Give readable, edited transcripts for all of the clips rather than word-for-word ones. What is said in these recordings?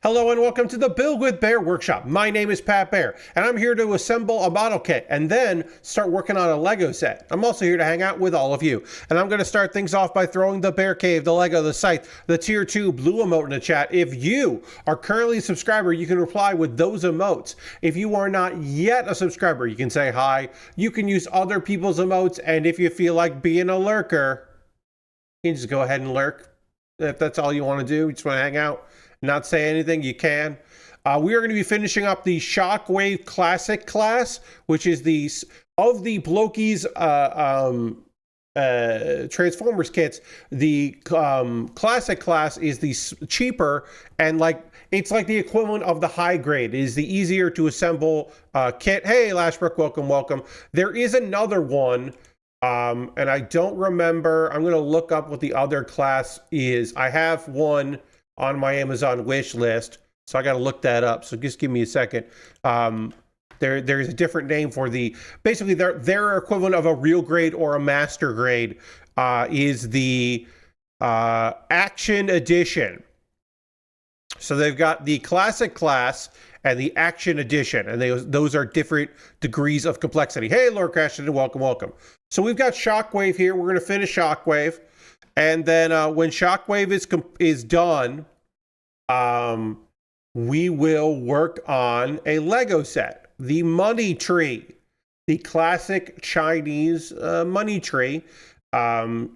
Hello and welcome to the Build with Bear workshop. My name is Pat Bear and I'm here to assemble a model kit and then start working on a Lego set. I'm also here to hang out with all of you, and I'm going to start things off by throwing the Bear Cave, the Lego, the Scythe, the Tier 2 blue emote in the chat. If you are currently a subscriber, you can reply with those emotes. If you are not yet a subscriber, you can say hi. You can use other people's emotes, and if you feel like being a lurker, you can just go ahead and lurk. If that's all you want to do, you just want to hang out, not say anything, you can. We are going to be finishing up the Shockwave Classic class, which is of the BLOKEES Transformers kits. The Classic class is the cheaper, and it's like the equivalent of the high grade. It is the easier to assemble kit. Hey, Lashbrook, welcome. There is another one. And I don't remember. I'm going to look up what the other class is. I have one on my Amazon wish list, so I got to look that up. So just give me a second. There's a different name for basically their equivalent of a real grade or a master grade is the Action Edition. So they've got the Classic class and the Action Edition, and those are different degrees of complexity. Hey, Lord Ashton, welcome. So we've got Shockwave here. We're going to finish Shockwave, and then when Shockwave is done, we will work on a Lego set, the Money Tree, the classic Chinese money tree. Sometimes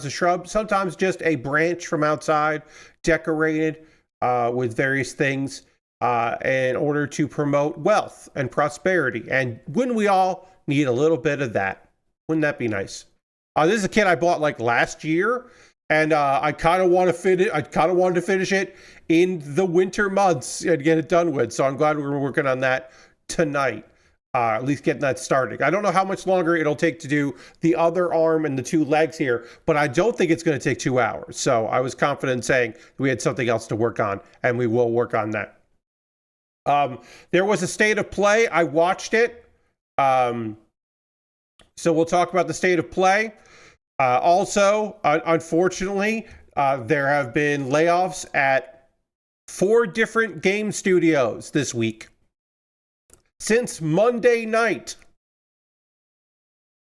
a shrub, sometimes just a branch from outside, decorated with various things in order to promote wealth and prosperity. And wouldn't we all need a little bit of that? Wouldn't that be nice? This is a kit I bought last year, and I kind of want to wanted to finish it in the winter months and get it done with. So I'm glad we're working on that tonight. At least getting that started. I don't know how much longer it'll take to do the other arm and the two legs here, but I don't think it's going to take 2 hours. So I was confident in saying we had something else to work on, and we will work on that. There was a state of play. I watched it. So we'll talk about the state of play. Also, unfortunately, there have been layoffs at 4 different game studios this week. Since Monday night,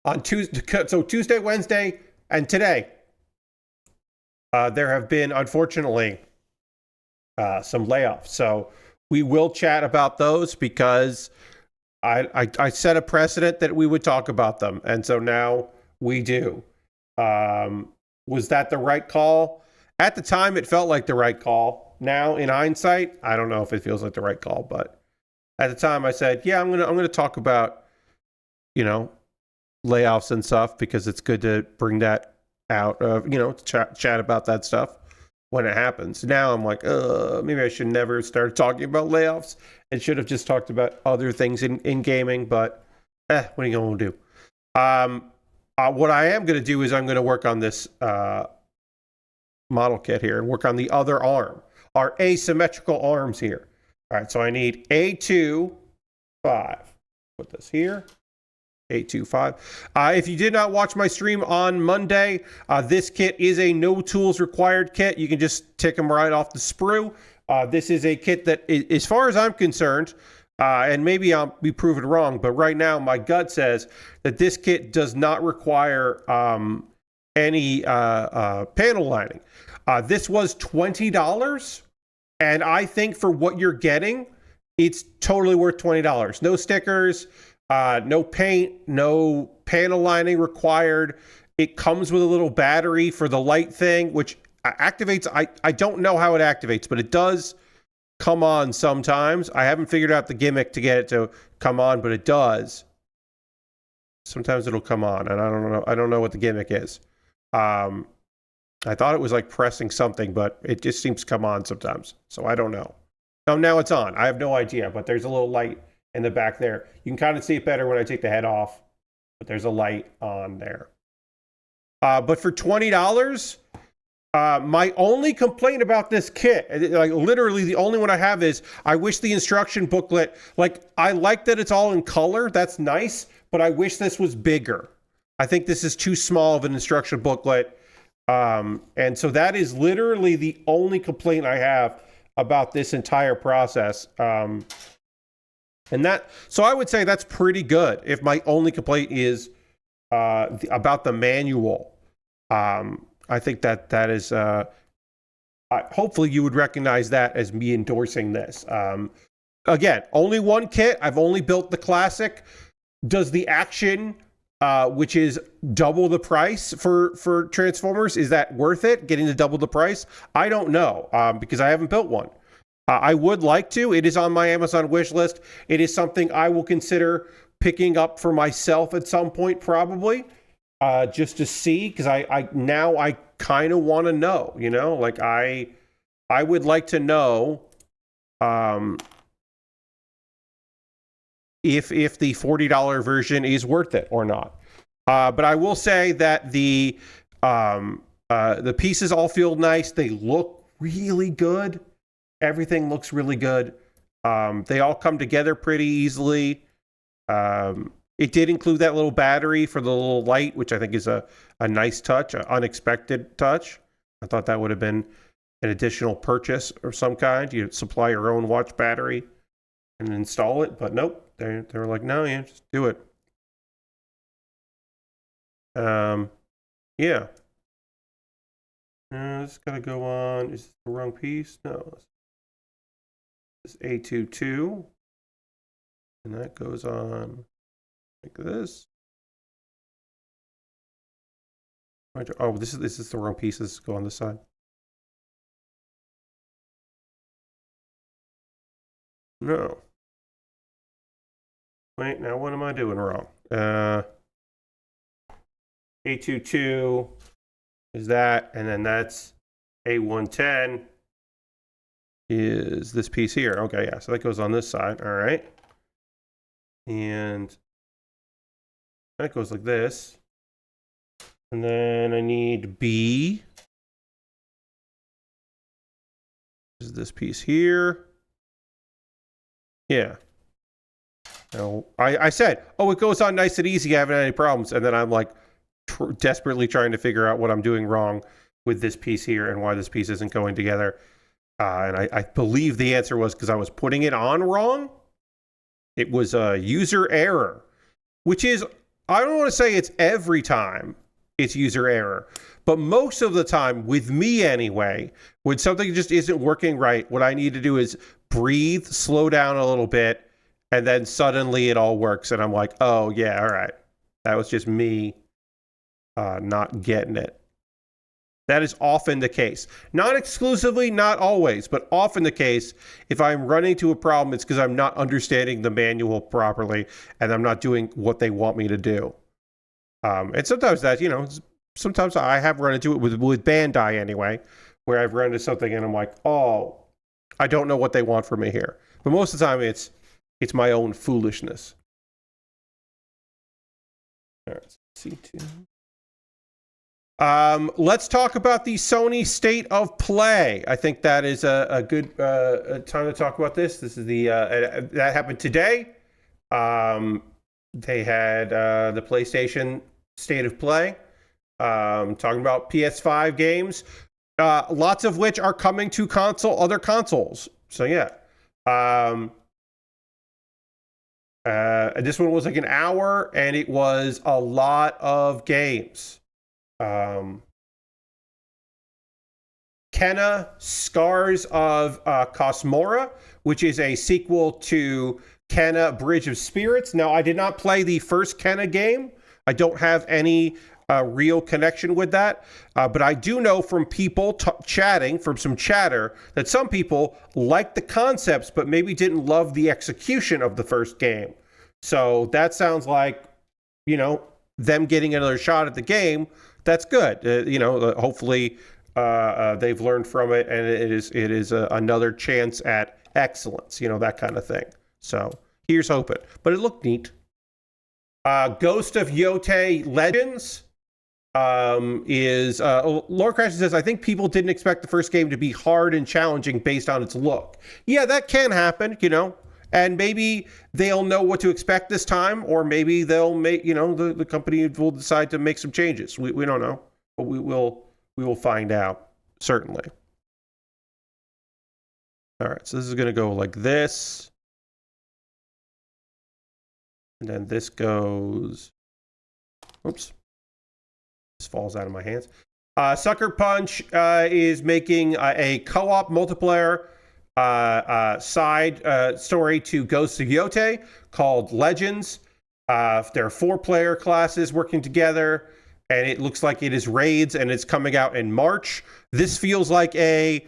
on Tuesday, Wednesday, and today, there have been, unfortunately, some layoffs. So we will chat about those because I set a precedent that we would talk about them, and so now we do. Was that the right call? At the time, it felt like the right call. Now, in hindsight, I don't know if it feels like the right call, but at the time, I said, "Yeah, I'm gonna talk about, layoffs and stuff because it's good to bring that out. Chat about that stuff when it happens." Now I'm like, maybe I should never start talking about layoffs and should have just talked about other things in gaming. But what are you gonna do? What I am gonna do is I'm gonna work on this model kit here and work on the other arm, our asymmetrical arms here. All right, so I need A2, 5. Put this here. A2, 5. If you did not watch my stream on Monday, this kit is a no tools required kit. You can just tick them right off the sprue. This is a kit that, as far as I'm concerned, and maybe I'll be proven wrong, but right now my gut says that this kit does not require any panel lining. This was $20. And I think for what you're getting, it's totally worth $20. No stickers, no paint, no panel lining required. It comes with a little battery for the light thing, which activates. I don't know how it activates, but it does come on sometimes. I haven't figured out the gimmick to get it to come on, but it does. Sometimes it'll come on, and I don't know what the gimmick is. I thought it was like pressing something, but it just seems to come on sometimes. So I don't know. Oh, now it's on. I have no idea, but there's a little light in the back there. You can kind of see it better when I take the head off, but there's a light on there. But for $20, my only complaint about this kit, literally the only one I have, is I wish the instruction booklet, I like that it's all in color. That's nice, but I wish this was bigger. I think this is too small of an instruction booklet. And so that is literally the only complaint I have about this entire process. So I would say that's pretty good. If my only complaint is about the manual, I think that is. Hopefully, you would recognize that as me endorsing this. Again, only one kit. I've only built the classic. Does the action, which is double the price for Transformers, is that worth it? Getting to double the price? I don't know, because I haven't built one. I would like to. It is on my Amazon wish list. It is something I will consider picking up for myself at some point, probably, just to see, because I kind of want to know, like I would like to know if the $40 version is worth it or not. But I will say that the pieces all feel nice. They look really good. Everything looks really good. They all come together pretty easily. It did include that little battery for the little light, which I think is a nice touch, an unexpected touch. I thought that would have been an additional purchase of some kind. You supply your own watch battery and install it, but nope. They were like, no, yeah, just do it. Yeah. This got to go on. Is this the wrong piece? No. This is A22. And that goes on like this. Oh, this is the wrong piece. This go on this side. No. Wait, now what am I doing wrong? A22 is that, and then that's A110 is this piece here. Okay, yeah, so that goes on this side. All right. And that goes like this. And then I need B. This is this piece here. Yeah. Now, I said, oh, it goes on nice and easy. I haven't had any problems. And then I'm like desperately trying to figure out what I'm doing wrong with this piece here and why this piece isn't going together. And I believe the answer was because I was putting it on wrong. It was a user error, which is, I don't want to say it's every time it's user error, but most of the time, with me anyway, when something just isn't working right, what I need to do is breathe, slow down a little bit, and then suddenly it all works. And I'm like, oh, yeah, all right. That was just me not getting it. That is often the case. Not exclusively, not always, but often the case. If I'm running into a problem, it's because I'm not understanding the manual properly and I'm not doing what they want me to do. And sometimes that, sometimes I have run into it with Bandai anyway, where I've run into something and I'm like, oh, I don't know what they want from me here. But most of the time it's my own foolishness. All right, C2. Let's talk about the Sony State of Play. I think that is a good time to talk about this. This is that happened today. They had the PlayStation State of Play, talking about PS5 games, lots of which are coming to other consoles. So yeah. This one was like an hour, and it was a lot of games. Kena Scars of Cosmora, which is a sequel to Kena Bridge of Spirits. Now, I did not play the first Kena game. I don't have any real connection with that. But I do know from people chatting, from some chatter, that some people liked the concepts, but maybe didn't love the execution of the first game. So that sounds like, them getting another shot at the game. That's good. Hopefully they've learned from it, and it is another chance at excellence, that kind of thing. So here's hoping. But it looked neat. Ghost of Yotei Legends is Lord Crash says, I think people didn't expect the first game to be hard and challenging based on its look. Yeah, that can happen, and maybe they'll know what to expect this time, or maybe they'll make, the company will decide to make some changes. We don't know, but we will We will find out, certainly. All right, so this is going to go like this. And then this goes... Oops. This falls out of my hands. Sucker Punch is making a co-op multiplayer side story to Ghosts of Yote called Legends. There are 4-player classes working together, and it looks like it is raids, and it's coming out in March. This feels like a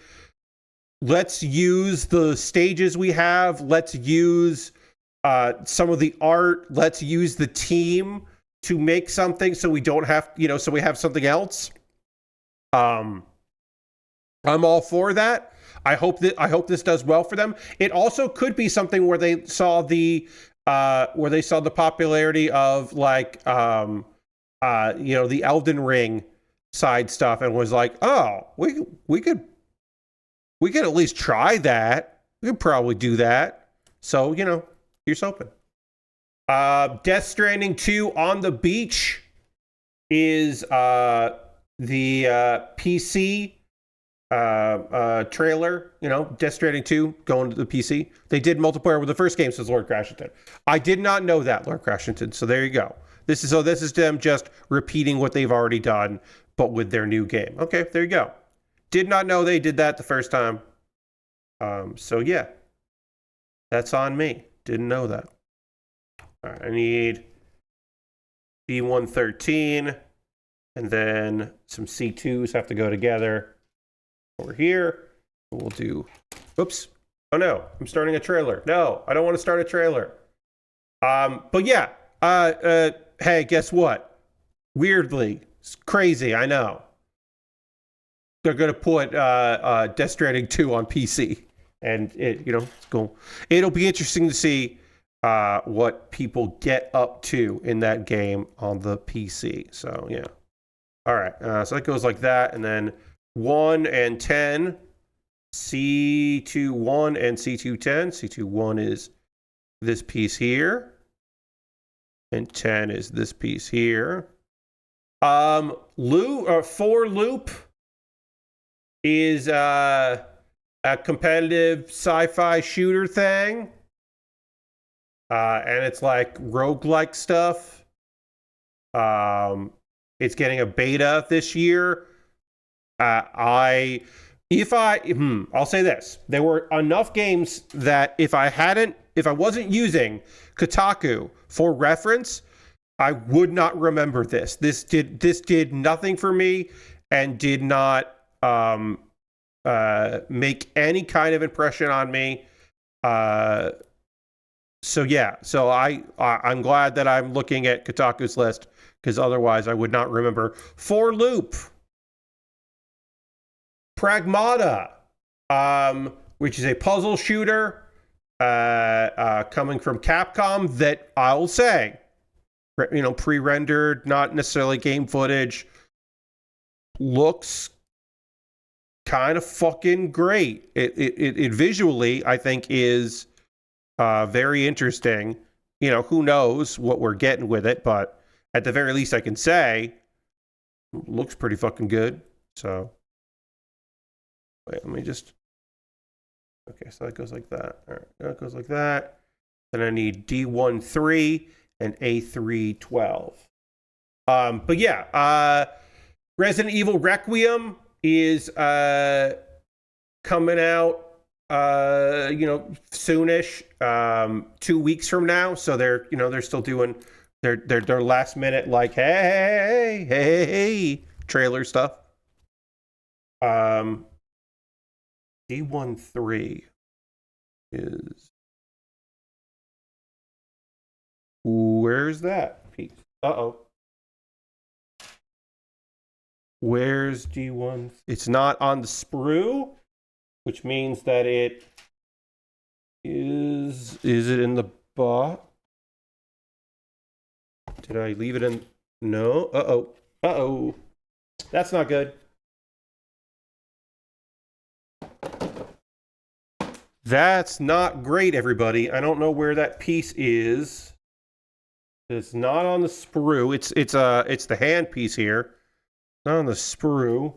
let's use the stages we have, let's use some of the art, let's use the team to make something so we don't have, so we have something else. I'm all for that. I hope this does well for them. It also could be something where they saw the popularity of like the Elden Ring side stuff and was like, oh, we could at least try that. We could probably do that. So, here's hoping. Death Stranding 2 on the Beach is the PC trailer. Death Stranding 2 going to the PC. They did multiplayer with the first game, says Lord Crashington. I did not know that, Lord Crashington. So there you go. This is them just repeating what they've already done, but with their new game. Okay, there you go. Did not know they did that the first time. So yeah, that's on me. Didn't know that. All right, I need D113, and then some C2s have to go together over here. We'll do, oops. Oh no, I'm starting a trailer. No, I don't want to start a trailer. But yeah, hey, guess what? Weirdly, it's crazy, I know. They're gonna put Death Stranding 2 on PC, and it's cool. It'll be interesting to see what people get up to in that game on the PC. So yeah. All right. So that goes like that, and then 1 and 10, C2-1 and C2-10. C2-1 is this piece here, and 10 is this piece here. For Loop is a competitive sci-fi shooter thing. And it's like roguelike stuff. It's getting a beta this year. I'll say this. There were enough games that if I wasn't using Kotaku for reference, I would not remember this. This did nothing for me and did not make any kind of impression on me. So yeah, I'm glad that I'm looking at Kotaku's list, because otherwise I would not remember. For Loop, Pragmata, which is a puzzle shooter coming from Capcom that I'll say, pre-rendered, not necessarily game footage, looks kind of fucking great. It visually, I think, is very interesting. Who knows what we're getting with it, but at the very least I can say looks pretty fucking good. So wait, let me just, okay, so that goes like that. All right, that goes like that. Then I need D13 and A312. But yeah, Resident Evil Requiem is coming out soonish, 2 weeks from now. So they're still doing their last minute, like, hey, trailer stuff. D13 is, where's that piece? Where's D1? It's not on the sprue, which means that it is it in the box? Did I leave it in? No. That's not good. That's not great, everybody. I don't know where that piece is. It's not on the sprue. It's the hand piece here. Not on the sprue.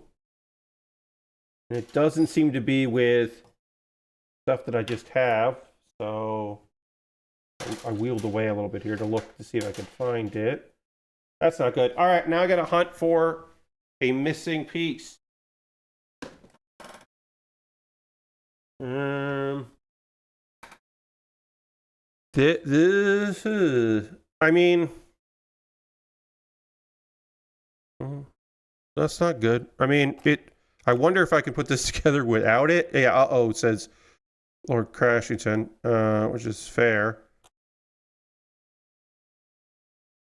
It doesn't seem to be with stuff that I just have, so I wheeled away a little bit here to look to see if I can find it. That's not good. All right, now I got to hunt for a missing piece. This is, I mean, that's not good. I mean, I wonder if I can put this together without it. Yeah, it says Lord Crashington, which is fair.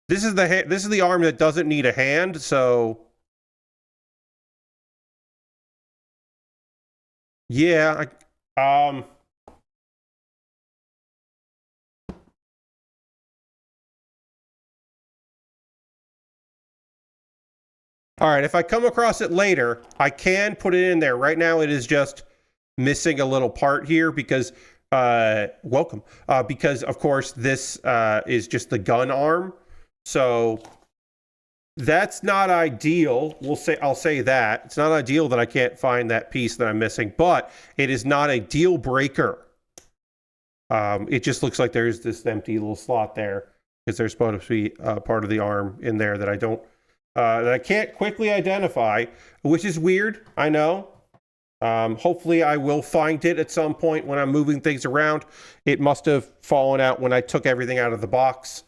This is the arm that doesn't need a hand, so yeah, all right, if I come across it later, I can put it in there. Right now, it is just missing a little part here because, because of course this is just the gun arm. So that's not ideal. I'll say that. It's not ideal that I can't find that piece that I'm missing, but it is not a deal breaker. It just looks like there's this empty little slot there because there's supposed to be part of the arm in there that I can't quickly identify, which is weird, I know. Hopefully I will find it at some point when I'm moving things around. It must have fallen out when I took everything out of the box.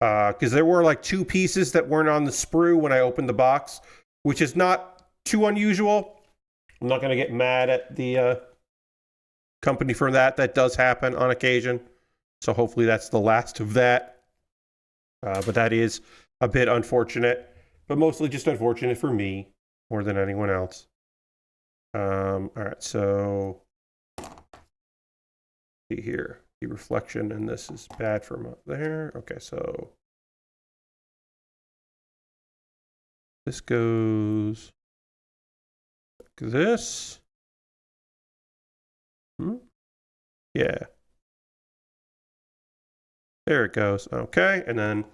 Because there were like 2 pieces that weren't on the sprue when I opened the box, which is not too unusual. I'm not going to get mad at the company for that. That does happen on occasion. So hopefully that's the last of that. But that is a bit unfortunate. But mostly just unfortunate for me more than anyone else. All right, so see here, the reflection, and this is bad from up there. Okay, so this goes like this. Yeah. There it goes. Okay, and then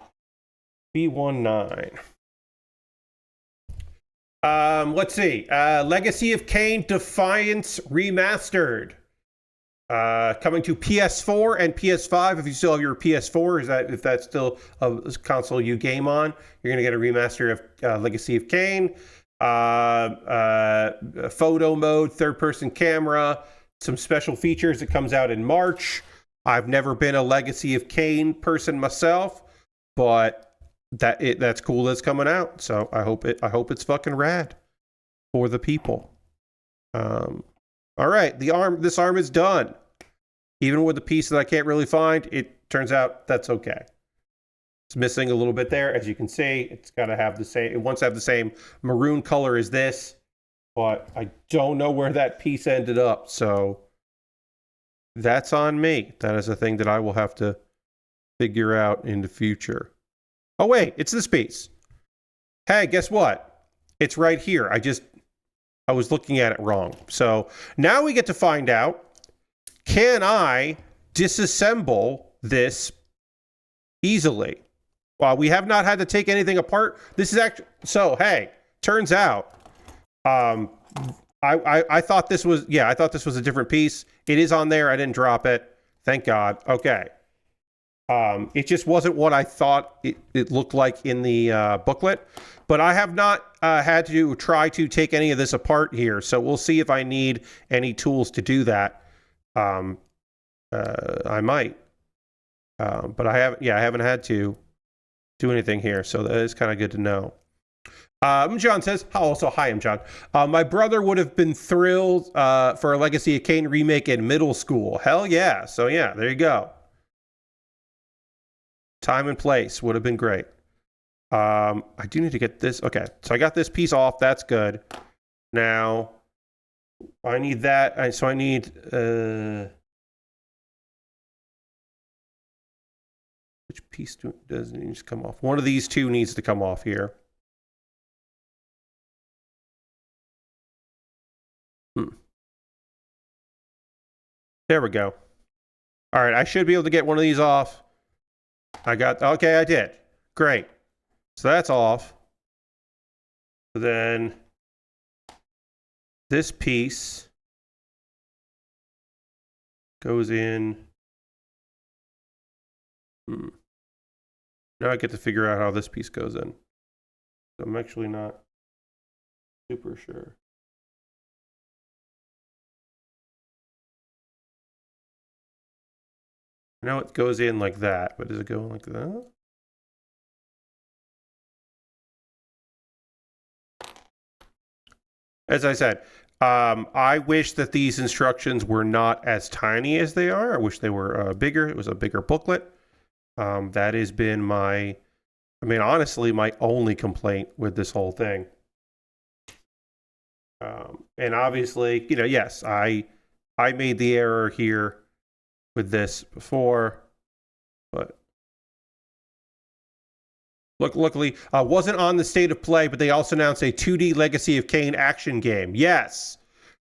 B19. Let's see. Legacy of Kain Defiance Remastered. Coming to PS4 and PS5. If you still have your PS4, if that's still a console you game on, you're gonna get a remaster of Legacy of Kain. Photo mode, third-person camera, some special features. It comes out in March. I've never been a Legacy of Kain person myself, but that's cool that's coming out. So I hope it's fucking rad for the people. All right, this arm is done. Even with the piece that I can't really find, it turns out that's okay. It's missing a little bit there, as you can see. It's got to have the same. It wants to have the same maroon color as this, but I don't know where that piece ended up. So that's on me. That is a thing that I will have to figure out in the future. Oh wait, it's this piece. Hey, guess what? It's right here. I was looking at it wrong. So now we get to find out, can I disassemble this easily? Well, we have not had to take anything apart. This is actually, so hey, turns out, I thought this was, I thought this was a different piece. It is on there. I didn't drop it. Thank God. Okay. It just wasn't what I thought it looked like in the booklet. But I have not had to try to take any of this apart here. So we'll see if I need any tools to do that. I might. But I haven't had to do anything here. So that is kind of good to know. John says, hi, I'm John. My brother would have been thrilled for a Legacy of Kain remake in middle school. Hell yeah. So yeah, there you go. Time and place would have been great. I do need to get this. Okay, so I got this piece off. That's good. Now, I need that. So I need... which piece does it need to come off? One of these two needs to come off here. There we go. All right, I should be able to get one of these off. Okay, I did. Great. So that's off. So then this piece goes in. Now I get to figure out how this piece goes in. So I'm actually not super sure. I know it goes in like that, but does it go like that? As I said, I wish that these instructions were not as tiny as they are. I wish they were bigger. It was a bigger booklet. That has been my, I mean, honestly, my only complaint with this whole thing. And obviously, you know, yes, I made the error here with this before, but luckily, wasn't on the state of play, but they also announced a 2D Legacy of Kain action game. Yes,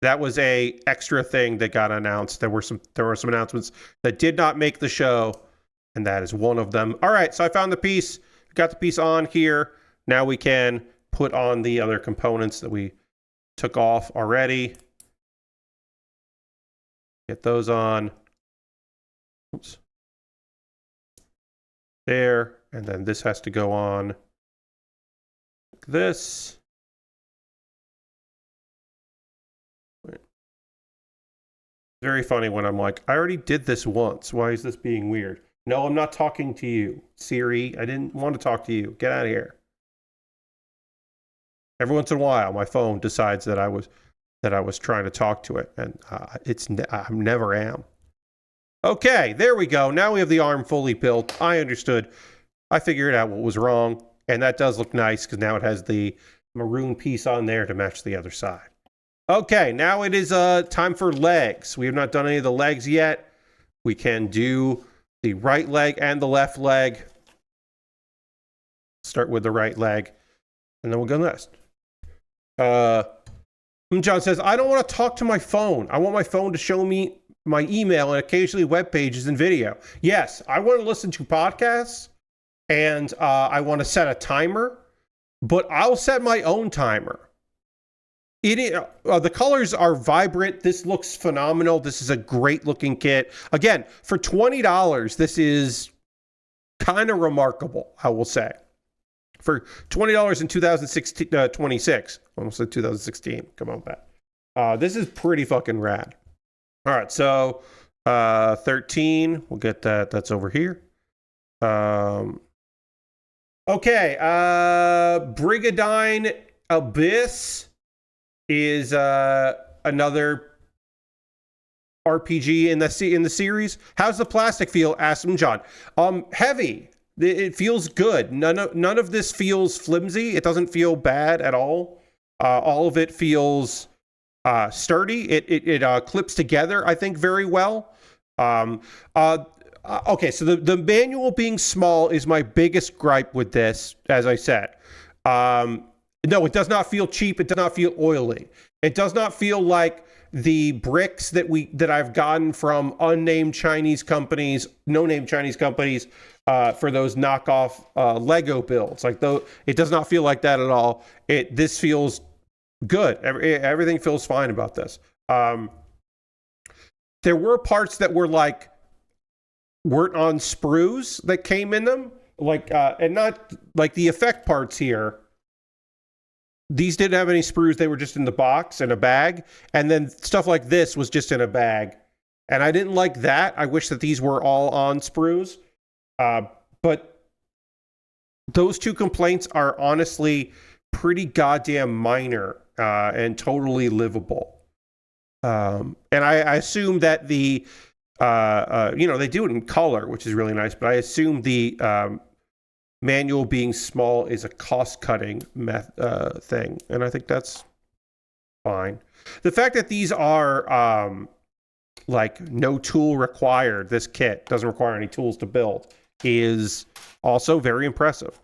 that was a extra thing that got announced. There were some announcements that did not make the show, and that is one of them. All right, so I found the piece, got the piece on here. Now we can put on the other components that we took off already. Get those on. Oops. There, and then this has to go on like this. Very funny when I'm like, I already did this once. Why is this being weird? No, I'm not talking to you, Siri. I didn't want to talk to you. Get out of here. Every once in a while, my phone decides that I was trying to talk to it, and I never am. Okay, there we go. Now we have the arm fully built. I understood. I figured out what was wrong, and that does look nice because now it has the maroon piece on there to match the other side. Okay, now it is time for legs. We have not done any of the legs yet. We can do the right leg and the left leg. Start with the right leg, and then we'll go next. John says, I don't want to talk to my phone. I want my phone to show me my email and occasionally web pages and video. Yes, I want to listen to podcasts, and I want to set a timer, but I'll set my own timer. The colors are vibrant. This looks phenomenal. This is a great looking kit. Again, for $20, this is kind of remarkable, I will say. For $20 in 26, almost said 2016. Come on, Pat. This is pretty fucking rad. All right, so 13, we'll get that. That's over here. Okay, Brigadine Abyss is another RPG in the series. How's the plastic feel? Asked him John. Heavy. It feels good. None of this feels flimsy. It doesn't feel bad at all. All of it feels sturdy. It clips together, I think, very well. Okay, so the manual being small is my biggest gripe with this, as I said. No, it does not feel cheap. It does not feel oily. It does not feel like the bricks that I've gotten from unnamed Chinese companies, no-name Chinese companies, for those knockoff Lego builds. Like, though, it does not feel like that at all. This feels good. Everything feels fine about this. There were parts that weren't on sprues that came in them, and not like the effect parts here. These didn't have any sprues. They were just in the box in a bag. And then stuff like this was just in a bag. And I didn't like that. I wish that these were all on sprues. But those two complaints are honestly pretty goddamn minor and totally livable. And I assume that they do it in color, which is really nice. But I assume the manual being small is a cost-cutting thing, and I think that's fine. The fact that these are no tool required, this kit doesn't require any tools to build, is also very impressive.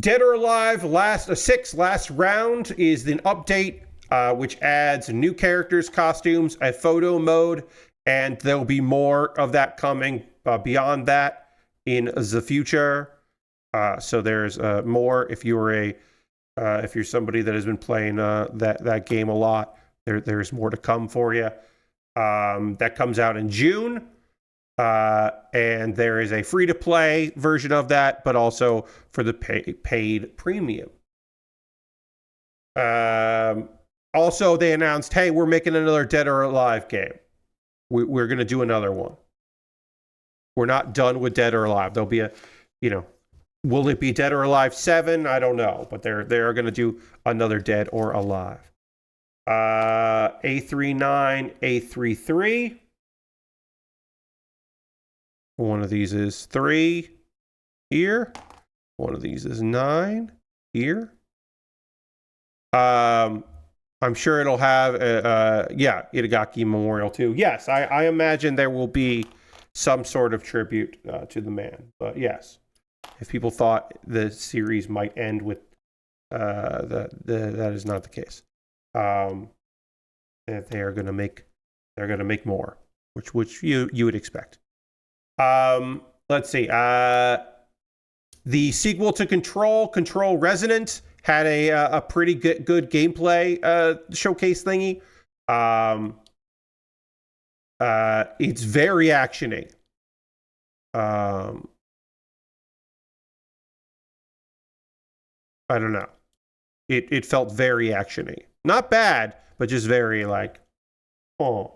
Dead or Alive last round is an update which adds new characters, costumes, a photo mode, and there'll be more of that coming beyond that in the future. So there's more if you're a If you're somebody that has been playing that game a lot, there's more to come for you. That comes out in June. And there is a free-to-play version of that, but also for the paid premium. Also, they announced, hey, we're making another Dead or Alive game. We're going to do another one. We're not done with Dead or Alive. There'll be will it be Dead or Alive 7? I don't know, but they're going to do another Dead or Alive. A39, A33. One of these is 3 here. One of these is 9 here. I'm sure it'll have Itagaki Memorial too. Yes, I imagine there will be some sort of tribute to the man. But yes, if people thought the series might end with that is not the case. They're going to make more, which you would expect. Let's see. The sequel to Control Resonant, had a pretty good gameplay showcase thingy. It's very actiony. I don't know. It felt very actiony. Not bad, but just very like, oh,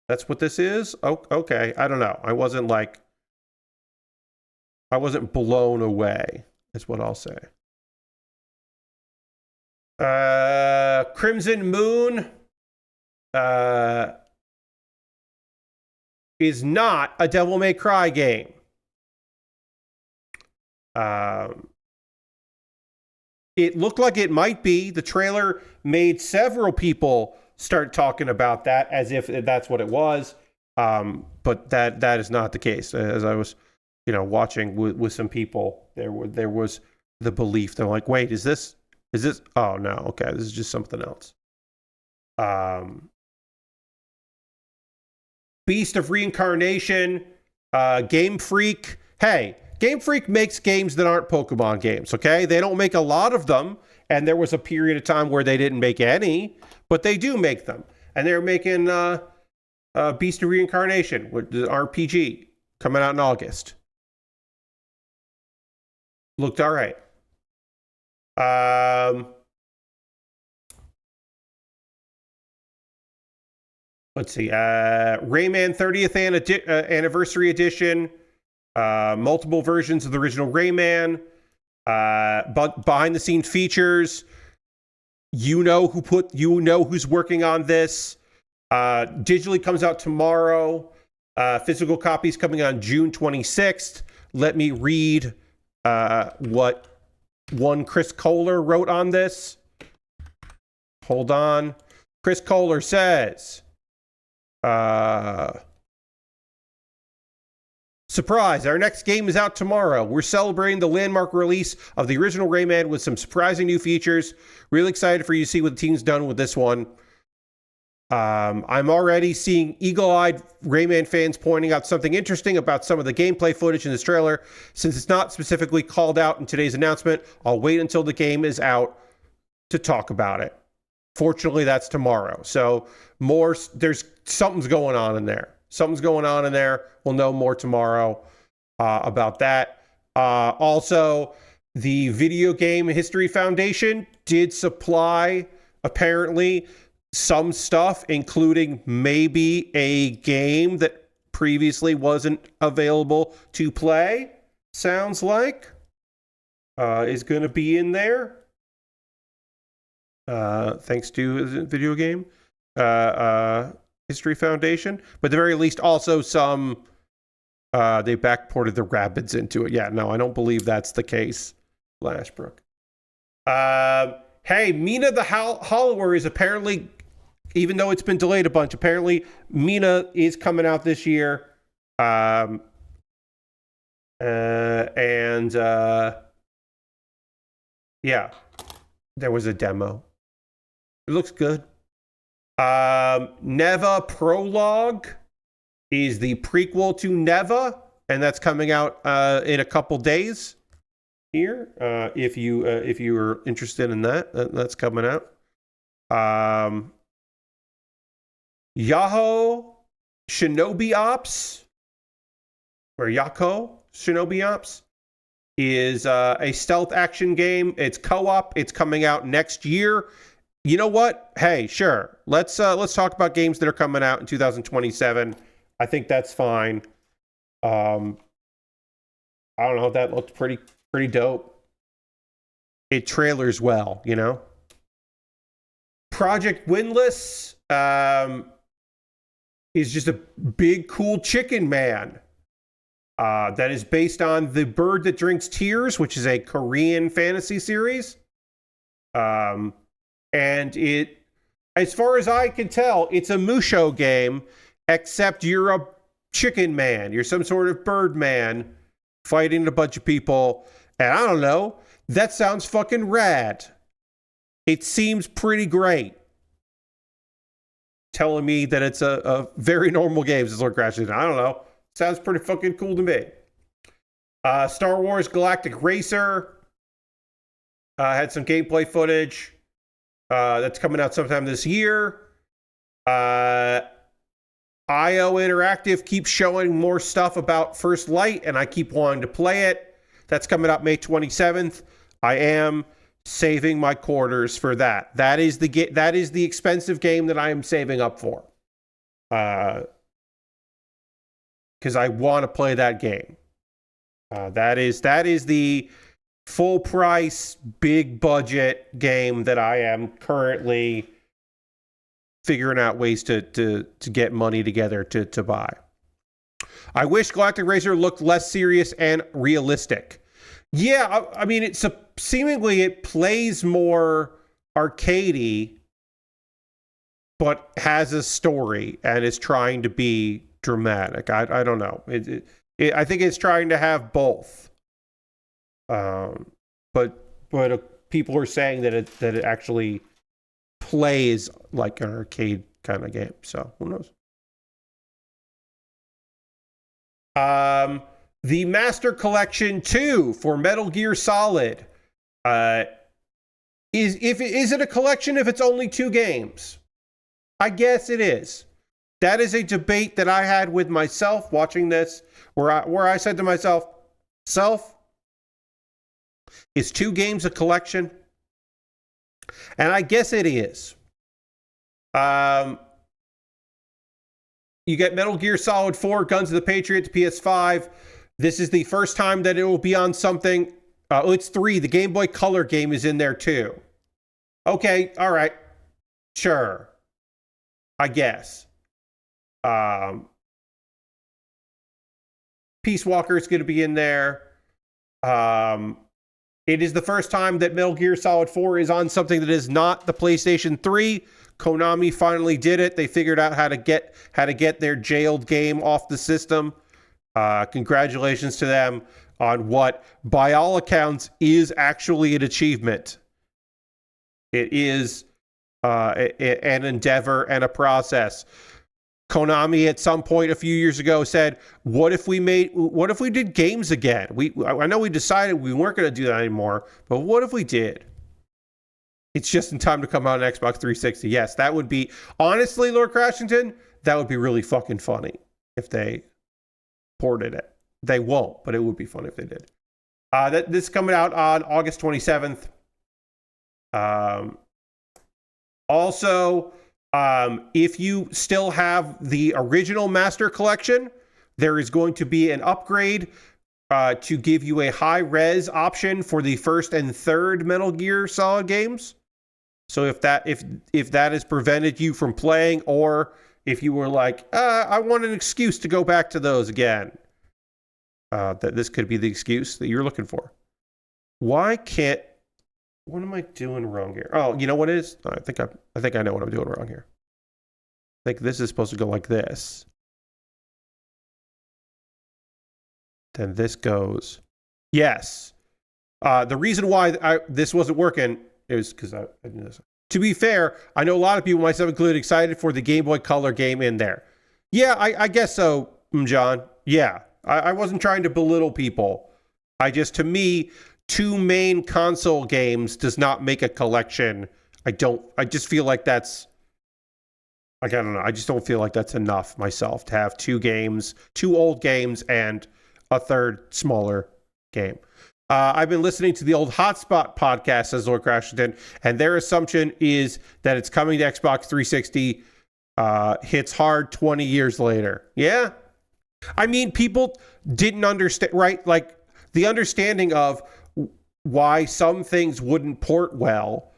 that's what this is? Oh, okay. I don't know. I wasn't blown away, is what I'll say. Crimson Moon is not a Devil May Cry game. It looked like it might be. The trailer made several people start talking about that as if that's what it was. But that is not the case. As I was, watching with some people, there was the belief. They're like, wait, is this? Oh no, okay, this is just something else. Beast of Reincarnation, Game Freak. Hey, Game Freak makes games that aren't Pokemon games, okay? They don't make a lot of them, and there was a period of time where they didn't make any, but they do make them. And they're making Beast of Reincarnation, with the RPG, coming out in August. Looked all right. Let's see. Rayman 30th Anniversary Edition. Multiple versions of the original Rayman. But behind-the-scenes features. You know who's working on this. Digitally comes out tomorrow. Physical copies coming on June 26th. Let me read what one Chris Kohler wrote on this. Hold on. Chris Kohler says, surprise, our next game is out tomorrow. We're celebrating the landmark release of the original Rayman with some surprising new features. Really excited for you to see what the team's done with this one. I'm already seeing eagle-eyed Rayman fans pointing out something interesting about some of the gameplay footage in this trailer. Since it's not specifically called out in today's announcement, I'll wait until the game is out to talk about it. Fortunately, that's tomorrow. So something's going on in there. We'll know more tomorrow about that. Also, the Video Game History Foundation did supply, apparently, some stuff, including maybe a game that previously wasn't available to play, sounds like, is going to be in there. Thanks to Video Game History Foundation. But at the very least, also some, they backported the Rabbids into it. Yeah, no, I don't believe that's the case, Lashbrook. Hey, Mina the Hollower is apparently, even though it's been delayed a bunch, apparently Mina is coming out this year. Yeah, there was a demo. It looks good. Neva Prologue is the prequel to Neva, and that's coming out in a couple days. here. If you are interested in that's coming out. Yahoo Shinobi Ops, or Yako Shinobi Ops, is a stealth action game. It's co-op. It's coming out next year. You know what? Hey, sure. Let's talk about games that are coming out in 2027. I think that's fine. I don't know. That looked pretty dope. It trailers well, you know. Project Windless is just a big, cool chicken man that is based on The Bird That Drinks Tears, which is a Korean fantasy series. And it, as far as I can tell, it's a Musho game, except you're a chicken man. You're some sort of bird man fighting a bunch of people. And I don't know. That sounds fucking rad. It seems pretty great. Telling me that it's a very normal game, says Lord Crashington. I don't know. Sounds pretty fucking cool to me. Star Wars Galactic Racer had some gameplay footage that's coming out sometime this year. IO Interactive keeps showing more stuff about First Light, and I keep wanting to play it. That's coming out May 27th. I am saving my quarters for that. That is the expensive game that I am saving up for. Because I want to play that game. That is the full price, big budget game that I am currently figuring out ways to get money together to buy. I wish Galactic Racer looked less serious and realistic. Yeah, I mean, it's seemingly it plays more arcadey, but has a story and is trying to be dramatic. I don't know. I think it's trying to have both. But people are saying that it actually plays like an arcade kind of game. So who knows? The Master Collection 2 for Metal Gear Solid. Is it a collection if it's only 2 games? I guess it is. That is a debate that I had with myself watching this, where I said to myself, is 2 games a collection? And I guess it is. You get Metal Gear Solid 4, Guns of the Patriot to PS5. This is the first time that it will be on something. It's 3. The Game Boy Color game is in there too. Okay, all right. Sure. I guess. Peace Walker is going to be in there. It is the first time that Metal Gear Solid 4 is on something that is not the PlayStation 3. Konami finally did it. They figured out how to get their jailed game off the system. Congratulations to them on what, by all accounts, is actually an achievement. It is an endeavor and a process. Konami at some point a few years ago said, what if we did games again? I know we decided we weren't going to do that anymore, but what if we did? It's just in time to come out on Xbox 360. Yes, that would be, honestly, Lord Crashington, that would be really fucking funny if they ported it. They won't, but it would be fun if they did. This is coming out on August 27th. Also, if you still have the original Master Collection, there is going to be an upgrade to give you a high-res option for the first and third Metal Gear Solid games. So if that has prevented you from playing, or if you were like, I want an excuse to go back to those again, that this could be the excuse that you're looking for. What am I doing wrong here? Oh, you know what it is? I think I know what I'm doing wrong here. I think this is supposed to go like this. Then this goes. Yes. The reason why this wasn't working is because I did this. To be fair, I know a lot of people, myself included, excited for the Game Boy Color game in there. Yeah, I guess so, John. Yeah. I wasn't trying to belittle people. To me, two main console games does not make a collection. I just feel like that's, like, I don't know. I just don't feel like that's enough myself to have two old games and a third smaller game. I've been listening to the old Hotspot podcast, says Lord Crashington, and their assumption is that it's coming to Xbox 360, hits hard 20 years later. Yeah. I mean, people didn't understand, right? Like, the understanding of why some things wouldn't port well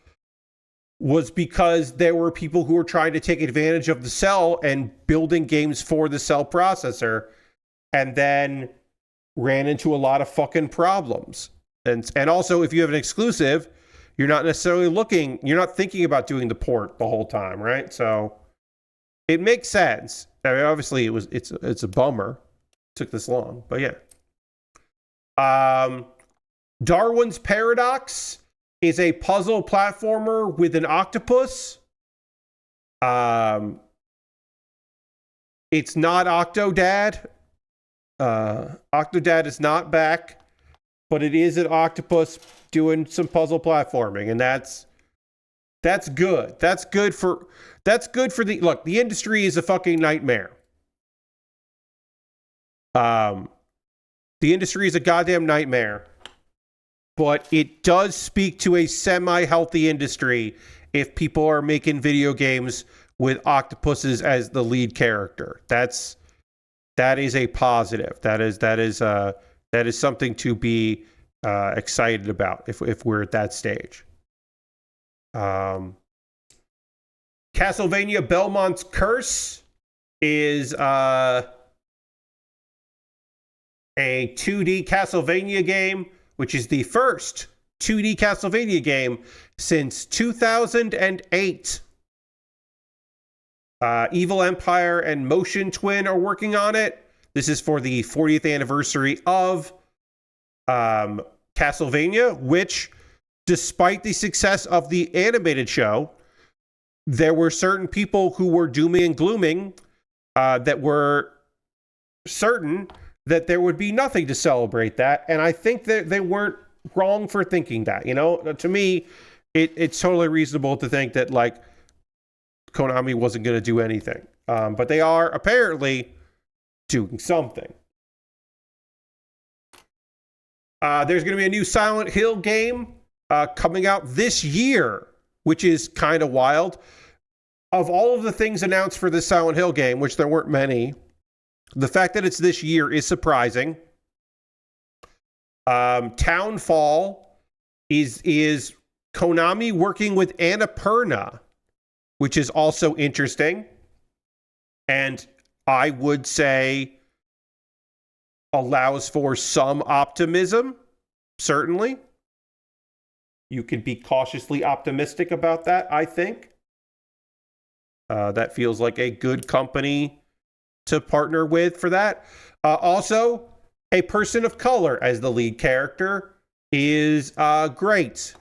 was because there were people who were trying to take advantage of the cell and building games for the cell processor, and then ran into a lot of fucking problems. And also, if you have an exclusive, you're not thinking about doing the port the whole time, right? So it makes sense. I mean, obviously it's a bummer it took this long, but yeah. Darwin's Paradox is a puzzle platformer with an octopus. It's not Octodad. Octodad is not back, but it is an octopus doing some puzzle platforming, and that's good. That's good for the industry is a fucking nightmare. The industry is a goddamn nightmare, but it does speak to a semi-healthy industry if people are making video games with octopuses as the lead character. That is a positive. That is something to be excited about if we're at that stage. Castlevania Belmont's Curse is a 2D Castlevania game, which is the first 2D Castlevania game since 2008. Evil Empire and Motion Twin are working on it. This is for the 40th anniversary of Castlevania, which, despite the success of the animated show, there were certain people who were dooming and glooming that were certain that there would be nothing to celebrate that. And I think that they weren't wrong for thinking that. You know, to me, it's totally reasonable to think that, like, Konami wasn't going to do anything. But they are apparently doing something. There's going to be a new Silent Hill game coming out this year, which is kind of wild. Of all of the things announced for this Silent Hill game, which there weren't many, the fact that it's this year is surprising. Townfall is Konami working with Annapurna, which is also interesting. And I would say allows for some optimism, certainly. You could be cautiously optimistic about that, I think. That feels like a good company to partner with for that. Also, a person of color as the lead character is great.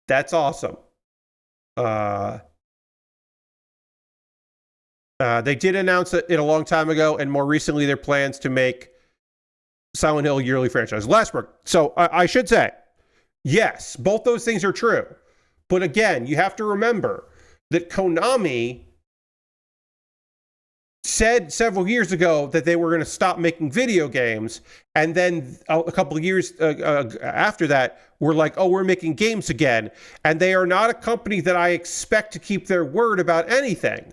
That's awesome. They did announce it a long time ago, and more recently their plans to make Silent Hill a yearly franchise. Westbrook. So I should say, yes, both those things are true. But again, you have to remember that Konami said several years ago that they were going to stop making video games, and then a couple of years after that, we're like, oh, we're making games again. And they are not a company that I expect to keep their word about anything.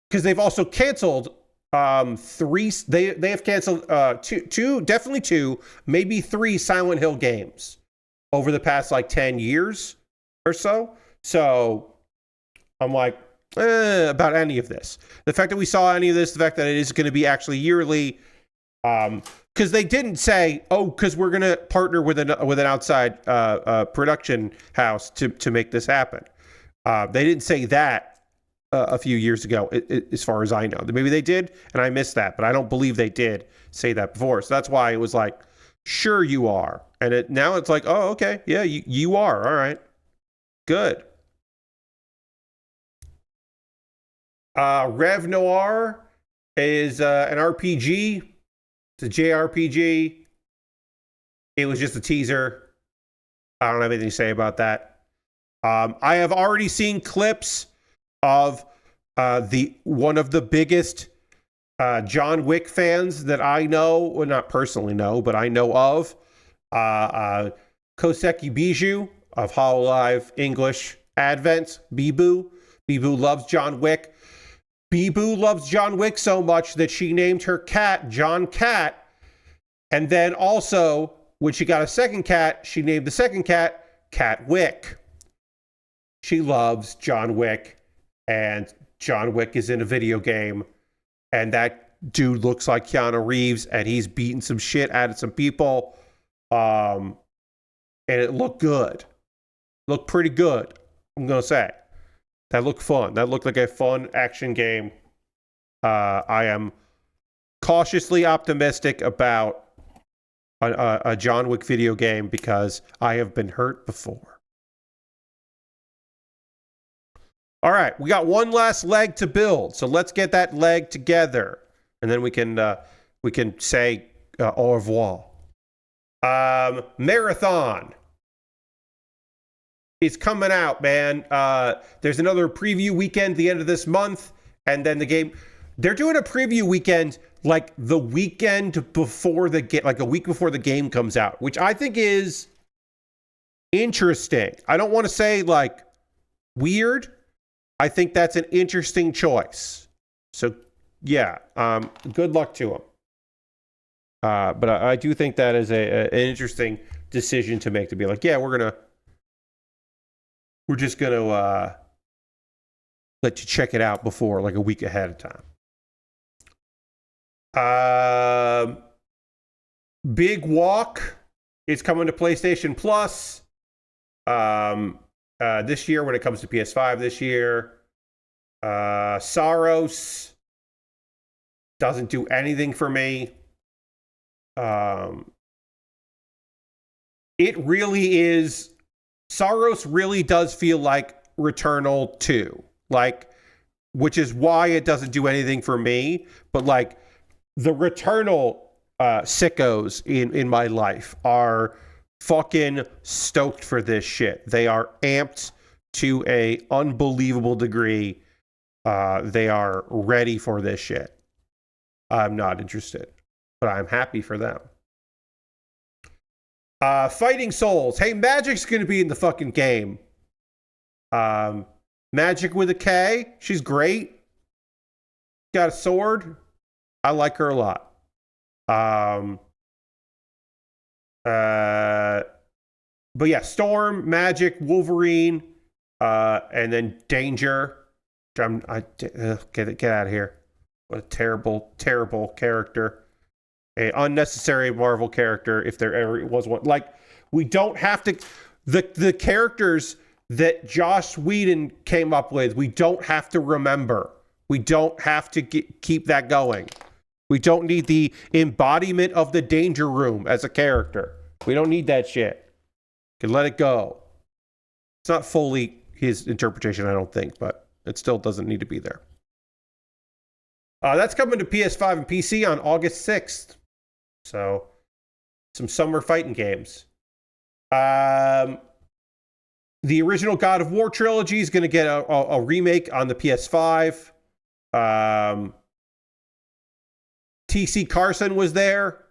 Because they've also canceled they have canceled definitely two, maybe three Silent Hill games over the past like 10 years or so. So I'm like, about any of this. The fact that we saw any of this, the fact that it is going to be actually yearly, because they didn't say, oh, because we're going to partner with an outside production house to make this happen. They didn't say that a few years ago, as far as I know. Maybe they did, and I missed that, but I don't believe they did say that before. So that's why it was like, sure you are. And now it's like, oh, okay, yeah, you are. All right, good. Rev Noir is an RPG. It's a JRPG. It was just a teaser. I don't have anything to say about that. I have already seen clips of one of the biggest John Wick fans that I know, well, not personally know, but I know of. Koseki Bijou of Hololive English Advent. Bibu. Bibu loves John Wick. Bibu loves John Wick so much that she named her cat John Cat. And then also, when she got a second cat, she named the second cat Cat Wick. She loves John Wick, and John Wick is in a video game, and that dude looks like Keanu Reeves, and he's beating some shit out of some people, and it looked good. Looked pretty good, I'm going to say. That looked fun. That looked like a fun action game. I am cautiously optimistic about a John Wick video game because I have been hurt before. All right, we got one last leg to build, so let's get that leg together, and then we can say au revoir. Marathon is coming out, man. There's another preview weekend at the end of this month, and then the game. They're doing a preview weekend like the weekend before the game, like a week before the game comes out, which I think is interesting. I don't want to say like weird. I think that's an interesting choice. So, yeah, good luck to him. But I do think that is an interesting decision to make, to be like, yeah, we're just gonna let you check it out before, like a week ahead of time. Big Walk is coming to PlayStation Plus. This year, when it comes to PS5 this year. Saros doesn't do anything for me. It really is. Saros really does feel like Returnal 2. Like, which is why it doesn't do anything for me. But like, the Returnal sickos in my life are fucking stoked for this shit. They are amped to a unbelievable degree. They are ready for this shit. I'm not interested, but I'm happy for them. Fighting Souls. Hey, Magic's gonna be in the fucking game. Magic with a K. She's great. Got a sword. I like her a lot. But yeah, Storm, Magic, Wolverine, and then Danger. Get out of here. What a terrible, terrible character. An unnecessary Marvel character, if there ever was one. Like, we don't have to... The characters that Joss Whedon came up with, we don't have to remember. We don't have to keep that going. We don't need the embodiment of the Danger Room as a character. We don't need that shit. We can let it go. It's not fully his interpretation, I don't think, but it still doesn't need to be there. That's coming to PS5 and PC on August 6th. So, some summer fighting games. The original God of War trilogy is going to get a remake on the PS5. TC Carson was there,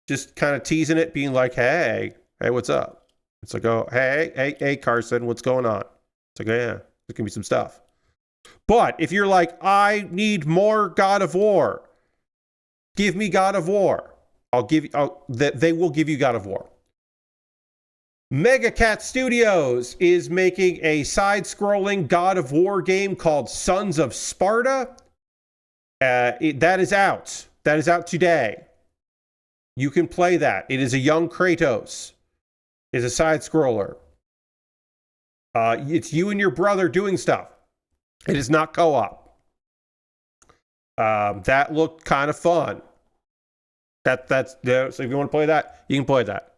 just kind of teasing it, being like, hey, what's up? It's like, oh, hey, Carson, what's going on? It's like, oh, yeah, there's going to be some stuff. But if you're like, I need more God of War, give me God of War. They will give you God of War. Mega Cat Studios is making a side-scrolling God of War game called Sons of Sparta. That is out. That is out today. You can play that. It is a young Kratos. It's a side-scroller. It's you and your brother doing stuff. It is not co-op. That looked kind of fun. So if you want to play that, you can play that.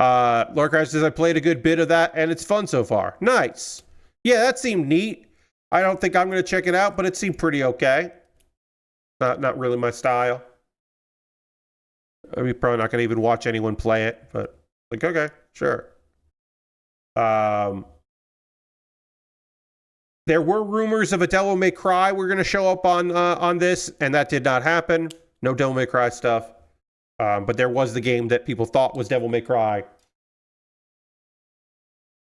Lorcraft says, I played a good bit of that, and it's fun so far. Nice. Yeah, that seemed neat. I don't think I'm going to check it out, but it seemed pretty okay. Not really my style. We're probably not going to even watch anyone play it, but like, okay, sure. There were rumors of a Devil May Cry were going to show up on this, and that did not happen. No Devil May Cry stuff. But there was the game that people thought was Devil May Cry.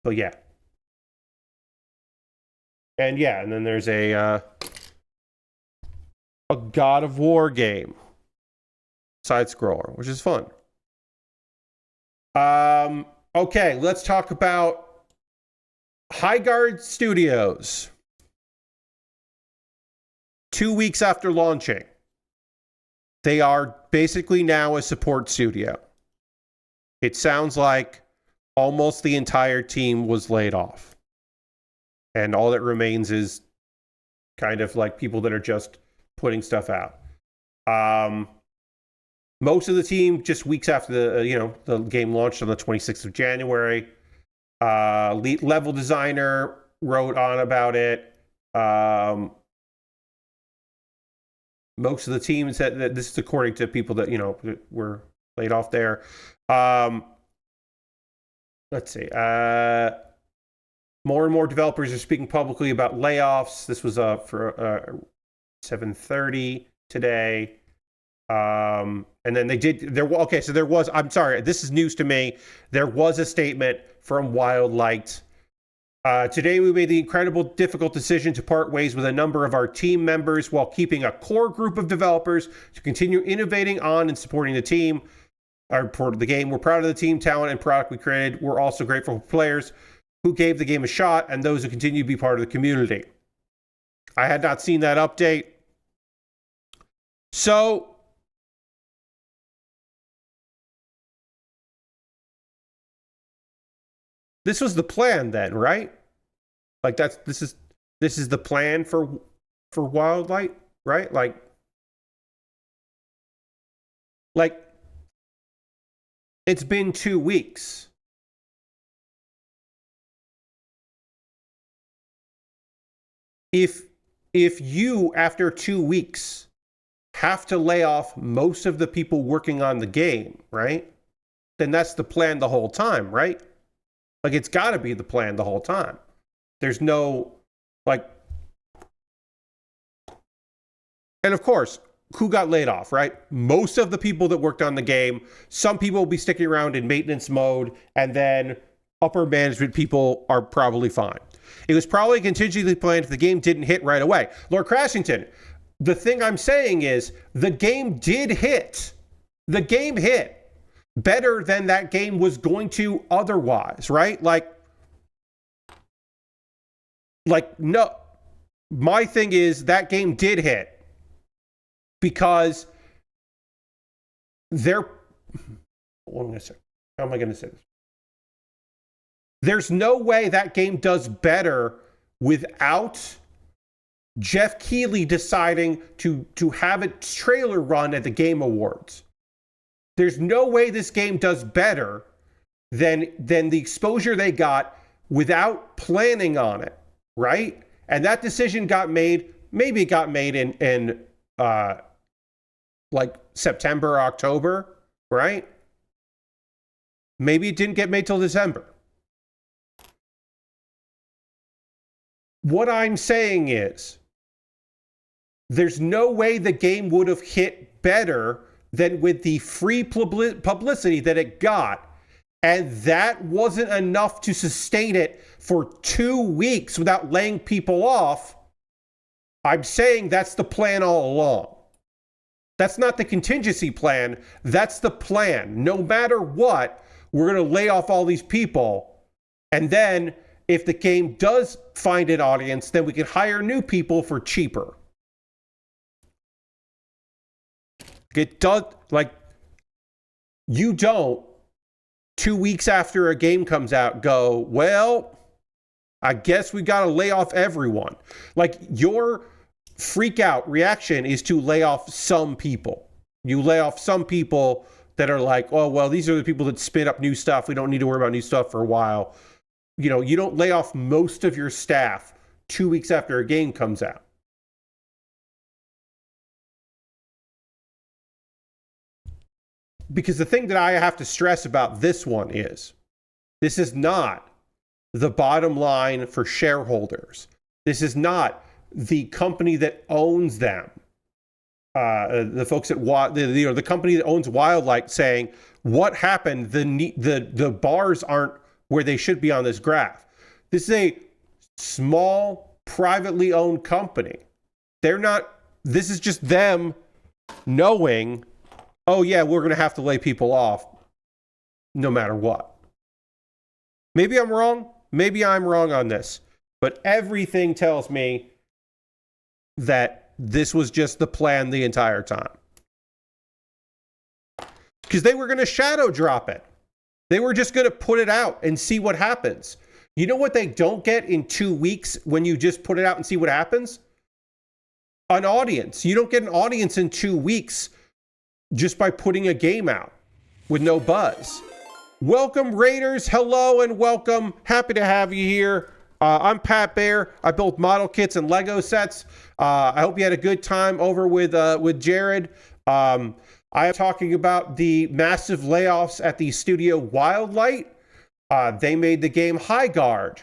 But yeah. And yeah, and then there's a God of War game. Side scroller, which is fun. Okay, let's talk about Highguard Studios. 2 weeks after launching, they are basically now a support studio. It sounds like almost the entire team was laid off. And all that remains is kind of like people that are just putting stuff out. Most of the team just weeks after the game launched on the 26th of January. Level designer wrote on about it. Most of the team said that this is according to people that were laid off there. Let's see. More and more developers are speaking publicly about layoffs. This was for 7:30 today. And then there was, I'm sorry, this is news to me. There was a statement from Wildlight. Today we made the incredible difficult decision to part ways with a number of our team members while keeping a core group of developers to continue innovating on and supporting the team, or the game. We're proud of the team, talent, and product we created. We're also grateful for players who gave the game a shot and those who continue to be part of the community. I had not seen that update. So this was the plan then, right? Like this is the plan for Wildlight, right? Like it's been 2 weeks. If you after 2 weeks have to lay off most of the people working on the game, right? Then that's the plan the whole time, right? Like, it's got to be the plan the whole time. There's no, and of course, who got laid off, right? Most of the people that worked on the game. Some people will be sticking around in maintenance mode, and then upper management people are probably fine. It was probably contingency planned if the game didn't hit right away. Lord Crashington, the thing I'm saying is the game did hit. The game hit better than that game was going to otherwise, right? Like no, my thing is that game did hit because how am I going to say this? There's no way that game does better without Jeff Keighley deciding to have a trailer run at the Game Awards. There's no way this game does better than the exposure they got without planning on it, right? And that decision got made, maybe it got made in September or October, right? Maybe it didn't get made till December. What I'm saying is, there's no way the game would have hit better than with the free publicity that it got. And that wasn't enough to sustain it for 2 weeks without laying people off. I'm saying that's the plan all along. That's not the contingency plan. That's the plan. No matter what, we're going to lay off all these people. And then if the game does find an audience, then we can hire new people for cheaper. It does, you don't 2 weeks after a game comes out go, well, I guess we got to lay off everyone. Like, your freak out reaction is to lay off some people. You lay off some people that are like, oh, well, these are the people that spin up new stuff. We don't need to worry about new stuff for a while. You don't lay off most of your staff 2 weeks after a game comes out. because the thing that I have to stress about this one is this is not the bottom line for shareholders. This is not the company that owns them. The folks at the company that owns Wildlight saying what happened. The bars aren't where they should be on this graph. This is a small privately owned company. They're not. This is just them knowing, oh yeah, we're going to have to lay people off no matter what. Maybe I'm wrong. Maybe I'm wrong on this, but everything tells me that this was just the plan the entire time. Because they were going to shadow drop it. They were just going to put it out and see what happens. You know what they don't get in 2 weeks when you just put it out and see what happens? An audience. You don't get an audience in 2 weeks just by putting a game out with no buzz. Welcome, Raiders. Hello and welcome. Happy to have you here. I'm Pat Baer. I built model kits and Lego sets. I hope you had a good time over with Jared. I am talking about the massive layoffs at the studio Wildlight. They made the game High Guard.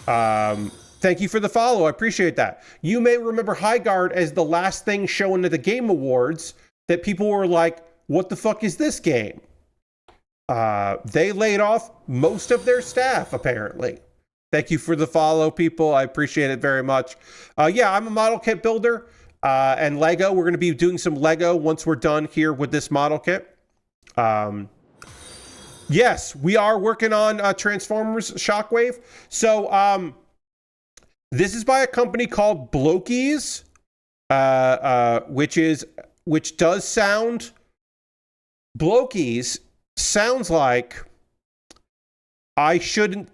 Thank you for the follow. I appreciate that. You may remember High Guard as the last thing shown at the Game Awards that people were like, what the fuck is this game? They laid off most of their staff, apparently. Thank you for the follow, people. I appreciate it very much. Yeah, I'm a model kit builder and Lego. We're going to be doing some Lego once we're done here with this model kit. Yes, we are working on Transformers Shockwave. So this is by a company called BLOKEES, which does sound... BLOKEES sounds like I shouldn't...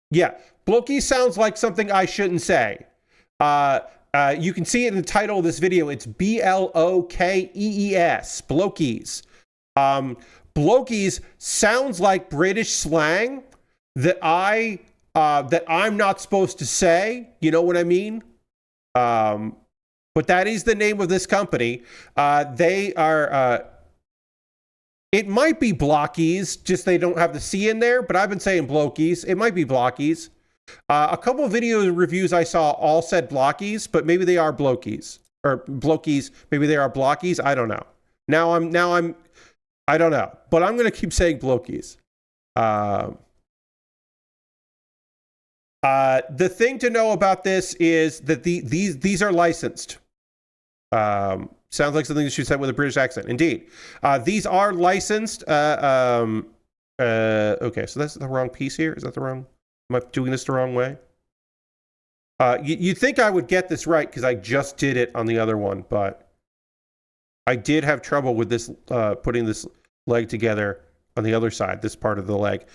Yeah, BLOKEES sounds like something I shouldn't say. You can see it in the title of this video. It's BLOKEES, BLOKEES. BLOKEES sounds like British slang that I'm not supposed to say. You know what I mean? But that is the name of this company. They are... it might be BLOKEES, just they don't have the C in there, but I've been saying BLOKEES. It might be BLOKEES. A couple of video reviews I saw all said BLOKEES, but maybe they are BLOKEES. Or BLOKEES, maybe they are BLOKEES. I don't know. I don't know. But I'm going to keep saying BLOKEES. The thing to know about this is that these are licensed. Sounds like something that she said with a British accent. Indeed. These are licensed. Okay, so that's the wrong piece here. Is that the wrong? Am I doing this the wrong way? You'd think I would get this right because I just did it on the other one, but I did have trouble with this, putting this leg together on the other side, this part of the leg.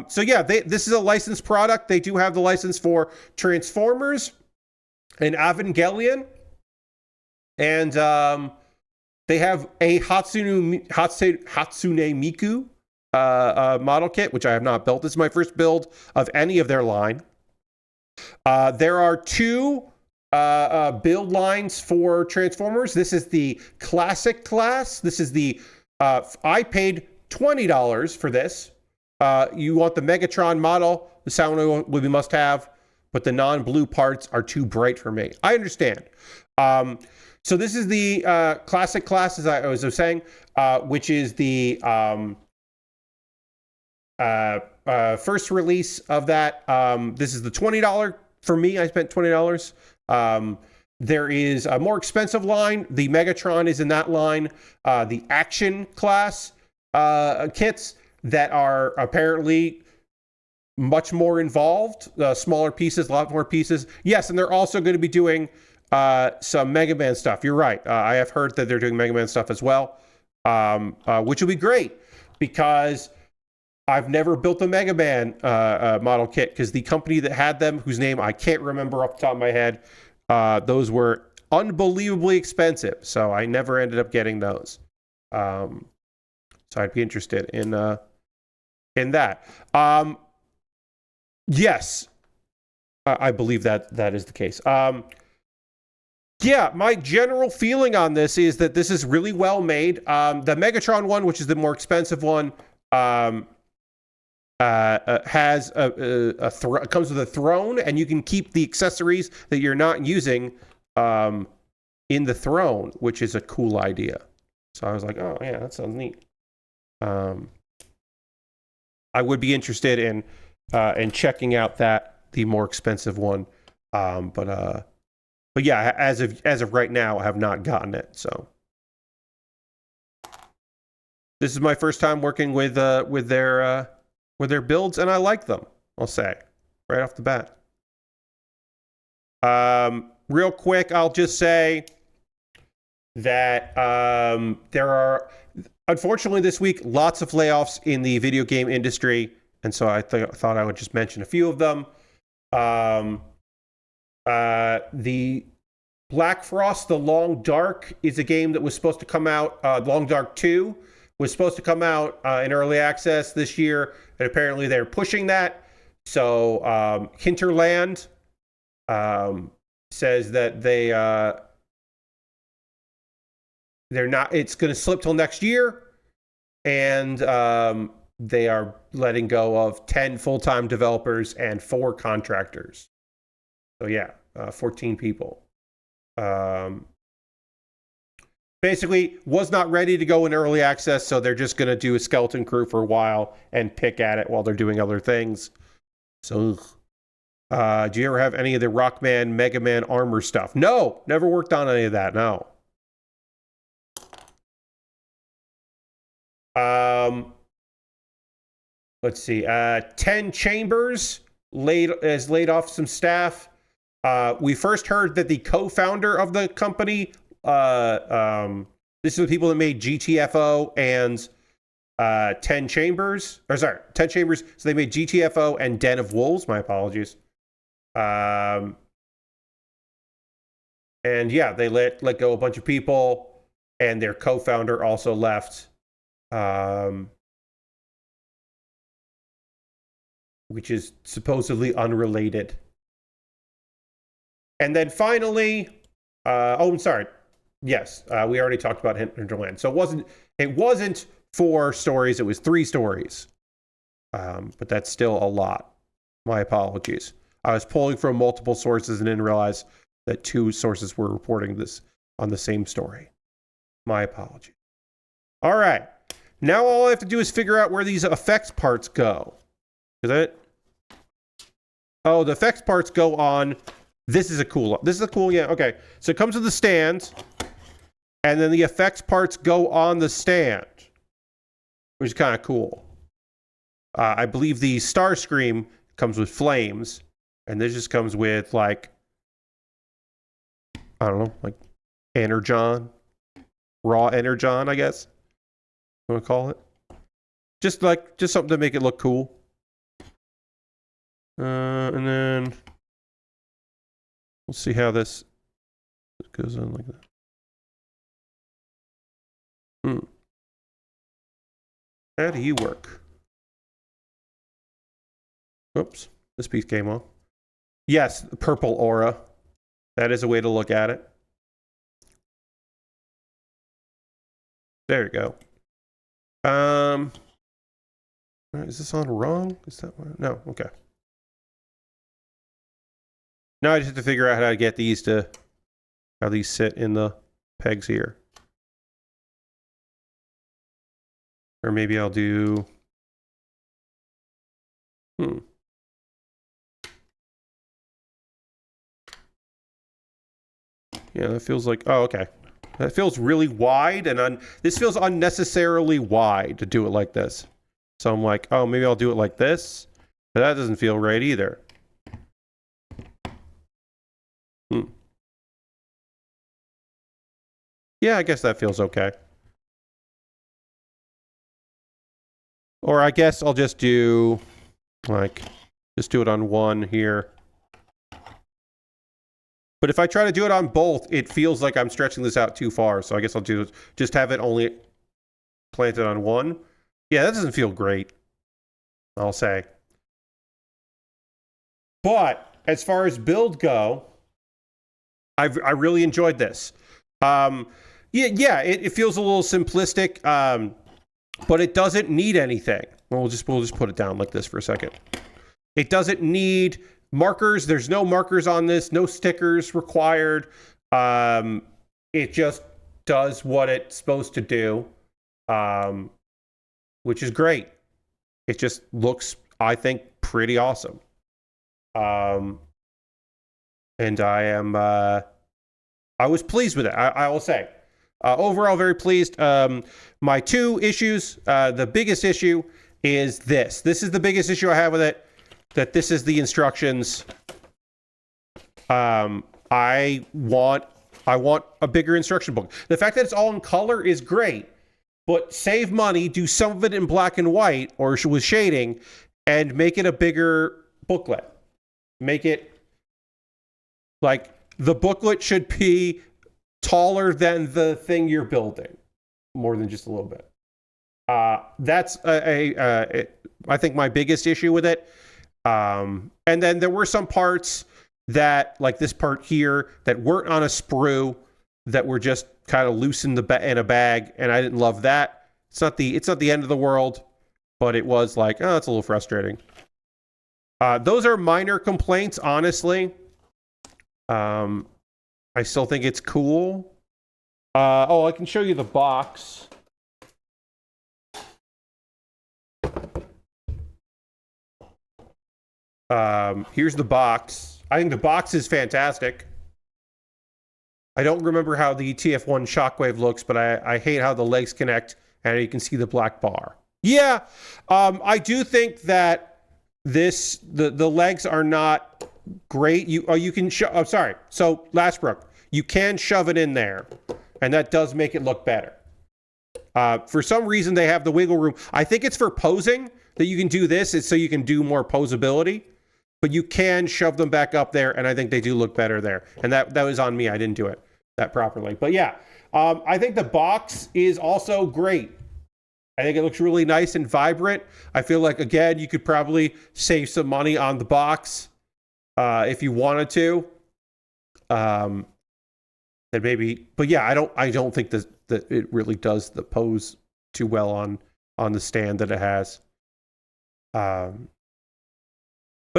So yeah, this is a licensed product. They do have the license for Transformers and Evangelion. And they have a Hatsune Miku model kit, which I have not built. This is my first build of any of their line. There are two build lines for Transformers. This is the classic class. This is the I paid $20 for this. You want the Megatron model. The sound will be must have, but the non-blue parts are too bright for me. I understand. So this is the classic class, as I was saying, which is the first release of that. This is the $20. For me, I spent $20. There is a more expensive line. The Megatron is in that line. The action class kits that are apparently much more involved. Smaller pieces, a lot more pieces. Yes, and they're also going to be doing... some Mega Man stuff. You're right. I have heard that they're doing Mega Man stuff as well, which will be great because I've never built a Mega Man model kit because the company that had them, whose name I can't remember off the top of my head, those were unbelievably expensive. So I never ended up getting those. So I'd be interested in that. Yes, I believe that is the case. Yeah, my general feeling on this is that this is really well made. The Megatron one, which is the more expensive one, has comes with a throne, and you can keep the accessories that you're not using in the throne, which is a cool idea. So I was like, oh yeah, that sounds neat. I would be interested in checking out the more expensive one, but yeah, as of right now, I have not gotten it. So this is my first time working with their builds, and I like them. I'll say right off the bat. Real quick, I'll just say that there are, unfortunately, this week lots of layoffs in the video game industry, and so I thought I would just mention a few of them. The Black Frost: The Long Dark is a game that was supposed to come out. Long Dark 2 was supposed to come out in early access this year, and apparently they're pushing that. So Hinterland says that they're not. It's going to slip till next year, and they are letting go of 10 full-time developers and 4 contractors. So yeah, 14 people. Basically was not ready to go in early access, so they're just going to do a skeleton crew for a while and pick at it while they're doing other things. So do you ever have any of the Rockman, Mega Man armor stuff? No, never worked on any of that. No. Let's see. 10 Chambers has laid off some staff. We first heard that the co-founder of the company, this is the people that made GTFO and 10 Chambers. Or sorry, 10 Chambers. So they made GTFO and Den of Wolves. My apologies. And yeah, they let go a bunch of people, and their co-founder also left. Which is supposedly unrelated. And then finally, I'm sorry. Yes, we already talked about Hinterland. So it wasn't 4 stories, it was 3 stories. But that's still a lot. My apologies. I was pulling from multiple sources and didn't realize that 2 sources were reporting this on the same story. My apologies. All right. Now all I have to do is figure out where these effects parts go. Is that it? Oh, the effects parts go on. This is a cool, yeah, okay. So it comes with the stand, and then the effects parts go on the stand, which is kind of cool. I believe the Starscream comes with flames, and this just comes with, like, I don't know, like Energon, raw Energon, I guess. You want to call it? Just something to make it look cool. And then we'll see how this goes on like that. How do you work? Oops, this piece came off. Yes, purple aura. That is a way to look at it. There you go. Is this on wrong? Is that one? No, okay. Now I just have to figure out how to get these how these sit in the pegs here. Or maybe I'll do... Yeah, that feels like... Oh, okay. That feels really wide, and this feels unnecessarily wide to do it like this. So I'm like, oh, maybe I'll do it like this. But that doesn't feel right either. Yeah, I guess that feels okay. Or I guess I'll just do, like, just do it on one here. But if I try to do it on both, it feels like I'm stretching this out too far. So I guess I'll just have it only planted on one. Yeah, that doesn't feel great, I'll say. But as far as build go, I really enjoyed this. It feels a little simplistic, but it doesn't need anything. We'll just put it down like this for a second. It doesn't need markers. There's no markers on this. No stickers required. It just does what it's supposed to do, which is great. It just looks, I think, pretty awesome. And I was pleased with it. I will say, overall, very pleased. My two issues, the biggest issue is this. This is the biggest issue I have with it, that this is the instructions. I want a bigger instruction book. The fact that it's all in color is great, but save money, do some of it in black and white or with shading, and make it a bigger booklet. Make it like the booklet should be taller than the thing you're building, more than just a little bit. That's I think my biggest issue with it. And then there were some parts that, like this part here, that weren't on a sprue, that were just kind of loose in a bag, and I didn't love that. It's not the end of the world, but it was like, oh, it's a little frustrating. Those are minor complaints, honestly. I still think it's cool. I can show you the box. Here's the box. I think the box is fantastic. I don't remember how the TF1 Shockwave looks, but I hate how the legs connect, and you can see the black bar. Yeah, I do think that the legs are not great. You can so Lastbrook, you can shove it in there, and that does make it look better. For some reason, they have the wiggle room. I think it's for posing that you can do this. It's so you can do more posability, but you can shove them back up there, and I think they do look better there. And that was on me. I didn't do it that properly. But yeah, I think the box is also great. I think it looks really nice and vibrant. I feel like, again, you could probably save some money on the box if you wanted to. And maybe, but yeah, I don't think that it really does the pose too well on the stand that it has. But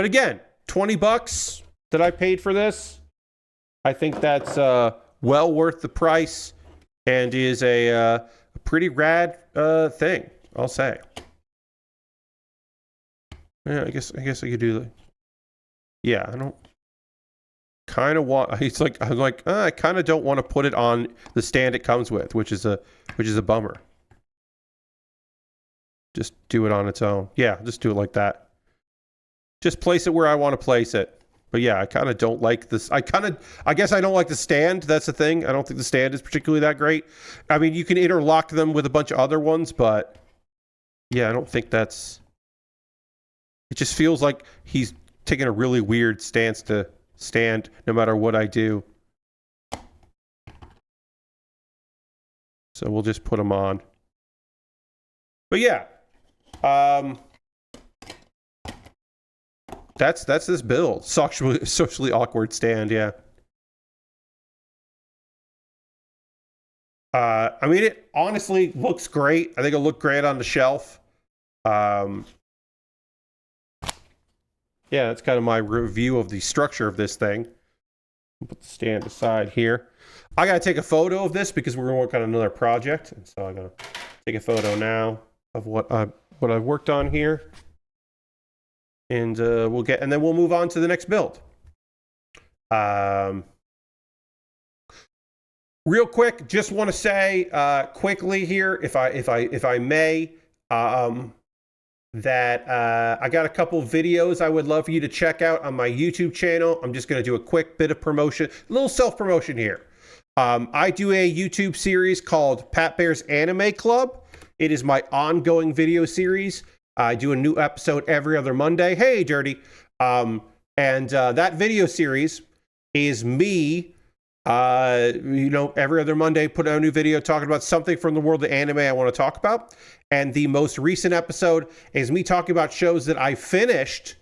again, $20 that I paid for this, I think that's well worth the price, and is a pretty rad thing, I'll say. Yeah, I guess I could do the. Yeah, I don't kind of want. It's like I kind of don't want to put it on the stand it comes with, which is a bummer. Just do it on its own. Yeah, just do it like that. Just place it where I want to place it. But yeah, I kind of don't like this. I guess I don't like the stand. That's the thing. I don't think the stand is particularly that great. I mean, you can interlock them with a bunch of other ones, but yeah, I don't think that's. It just feels like he's taking a really weird stance to stand no matter what I do. So we'll just put them on. But yeah. That's this build. Socially awkward stand, yeah. I mean, it honestly looks great. I think it'll look great on the shelf. Yeah, that's kind of my review of the structure of this thing. I'll put the stand aside here. I gotta take a photo of this because we're gonna work on another project, and so I gotta take a photo now of what I've worked on here. And and then we'll move on to the next build. Real quick, just want to say quickly here, if I may, that I got a couple videos I would love for you to check out on my YouTube channel. I'm just going to do a quick bit of promotion, a little self-promotion here. I do a YouTube series called Pat Baer's Anime Club. It is my ongoing video series. I do a new episode every other Monday. Hey, Dirty. And that video series is me, every other Monday, put out a new video talking about something from the world of anime I want to talk about. And the most recent episode is me talking about shows that I finished,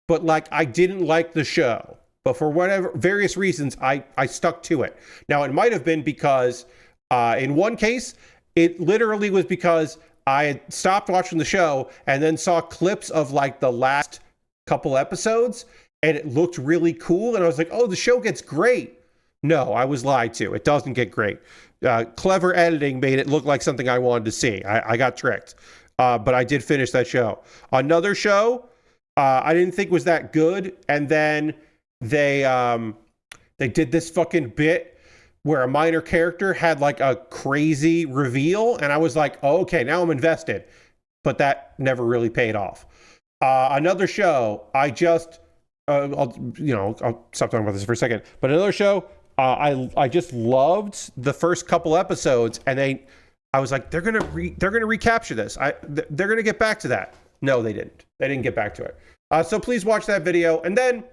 but I didn't like the show. but for whatever various reasons, I stuck to it. Now, it might have been because in one case, it literally was because I had stopped watching the show and then saw clips of like the last couple episodes, and it looked really cool. And I was like, oh, the show gets great. No, I was lied to. It doesn't get great. Clever editing made it look like something I wanted to see. I got tricked. But I did finish that show. Another show I didn't think was that good. And then they did this fucking bit where a minor character had like a crazy reveal. And I was like, oh, okay, now I'm invested. But that never really paid off. Another show, I'll stop talking about this for a second. But another show, I just loved the first couple episodes, and I was like, they're gonna recapture this. They're gonna get back to that. No, they didn't. They didn't get back to it. So please watch that video, and then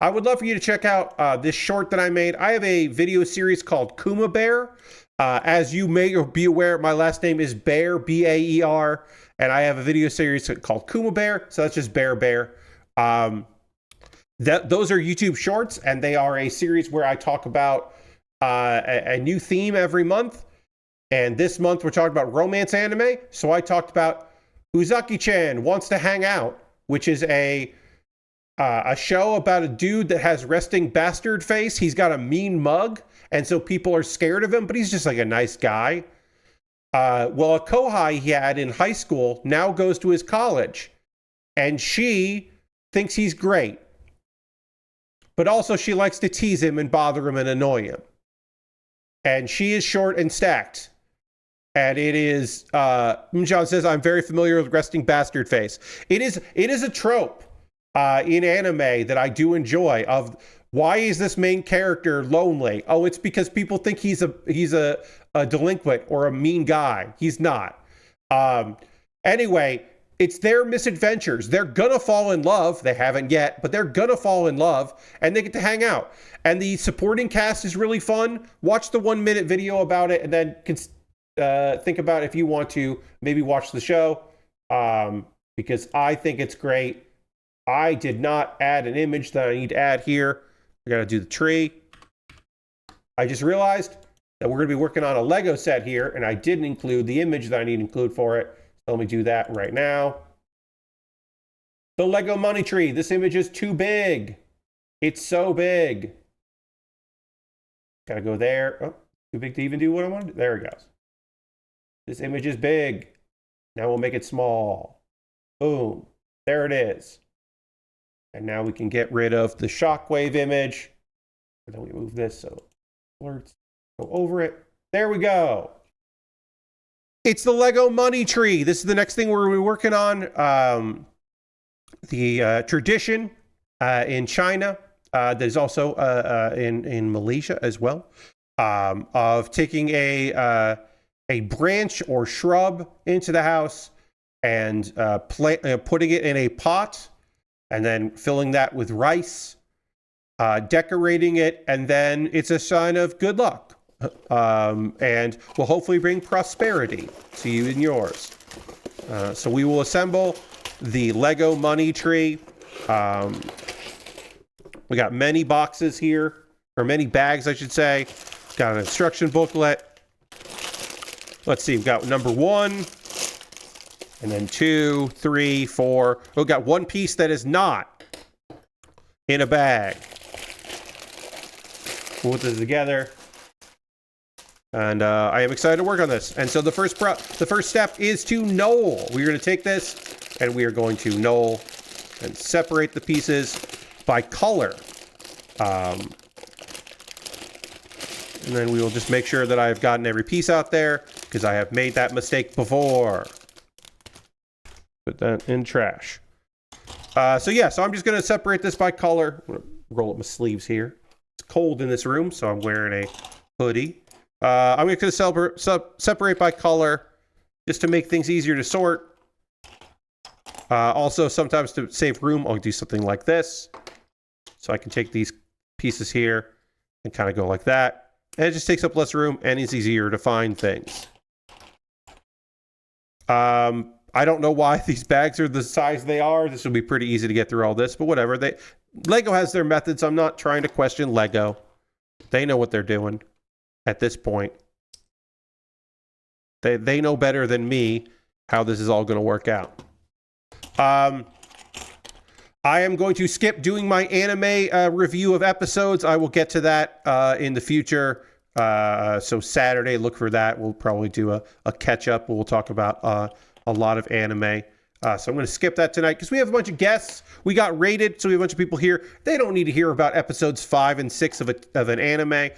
I would love for you to check out this short that I made. I have a video series called Kuma Baer. As you may be aware, my last name is Baer, B-A-E-R, and I have a video series called Kuma Baer. So that's just Bear. Those are YouTube shorts, and they are a series where I talk about a new theme every month. And this month we're talking about romance anime. So I talked about Uzaki-chan Wants to Hang Out, which is a show about a dude that has resting bastard face. He's got a mean mug, and so people are scared of him, but he's just like a nice guy. Well, a kohai he had in high school now goes to his college, and she thinks he's great. But also she likes to tease him and bother him and annoy him. And she is short and stacked. And it is, John says, I'm very familiar with resting bastard face. It is a trope in anime that I do enjoy of why is this main character lonely? Oh, it's because people think he's a delinquent or a mean guy. He's not. Anyway, it's their misadventures. They're gonna fall in love. They haven't yet, but they're gonna fall in love, and they get to hang out. And the supporting cast is really fun. Watch the 1-minute video about it, and then think about if you want to maybe watch the show, because I think it's great. I did not add an image that I need to add here. I gotta do the tree. I just realized that we're gonna be working on a Lego set here, and I didn't include the image that I need to include for it. So let me do that right now. The Lego money tree. This image is too big. It's so big. Gotta go there. Oh, too big to even do what I want to do. There it goes. This image is big. Now we'll make it small. Boom. There it is. And now we can get rid of the Shockwave image. And then we move this so alerts go over it. There we go. It's the Lego money tree. This is the next thing we're working on. The tradition in China, there's also in Malaysia as well, of taking a branch or shrub into the house and putting it in a pot, and then filling that with rice, decorating it, and then it's a sign of good luck. And will hopefully bring prosperity to you and yours. So we will assemble the Lego money tree. We got many boxes here, or many bags, I should say. Got an instruction booklet. Let's see, we've got number 1, and then 2, 3, 4. We've got one piece that is not in a bag. We'll put this together. And I am excited to work on this. And so the first step is to knoll. We're going to take this and we are going to knoll and separate the pieces by color. And then we will just make sure that I've gotten every piece out there, because I have made that mistake before. Put that in trash. So I'm just going to separate this by color. I'm going to roll up my sleeves here. It's cold in this room, so I'm wearing a hoodie. I'm going to separate by color just to make things easier to sort. Also, sometimes to save room, I'll do something like this. So I can take these pieces here and kind of go like that. And it just takes up less room and it's easier to find things. I I don't know why these bags are the size they are. This will be pretty easy to get through all this, but whatever. Lego has their methods. I'm not trying to question Lego. They know what they're doing at this point. They know better than me how this is all going to work out. I am going to skip doing my anime review of episodes. I will get to that in the future. So Saturday, look for that. We'll probably do a catch-up. We'll talk about a lot of anime. So I'm going to skip that tonight because we have a bunch of guests. We got rated, so we have a bunch of people here. They don't need to hear about episodes 5 and 6 of an anime.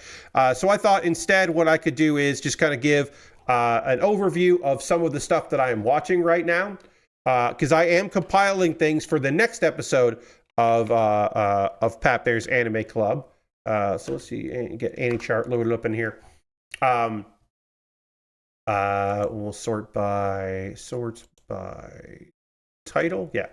So I thought instead what I could do is just kind of give an overview of some of the stuff that I am watching right now. Because I am compiling things for the next episode of Pat Bear's Anime Club. So let's see, get any chart loaded up in here. We'll sort by title. Yeah.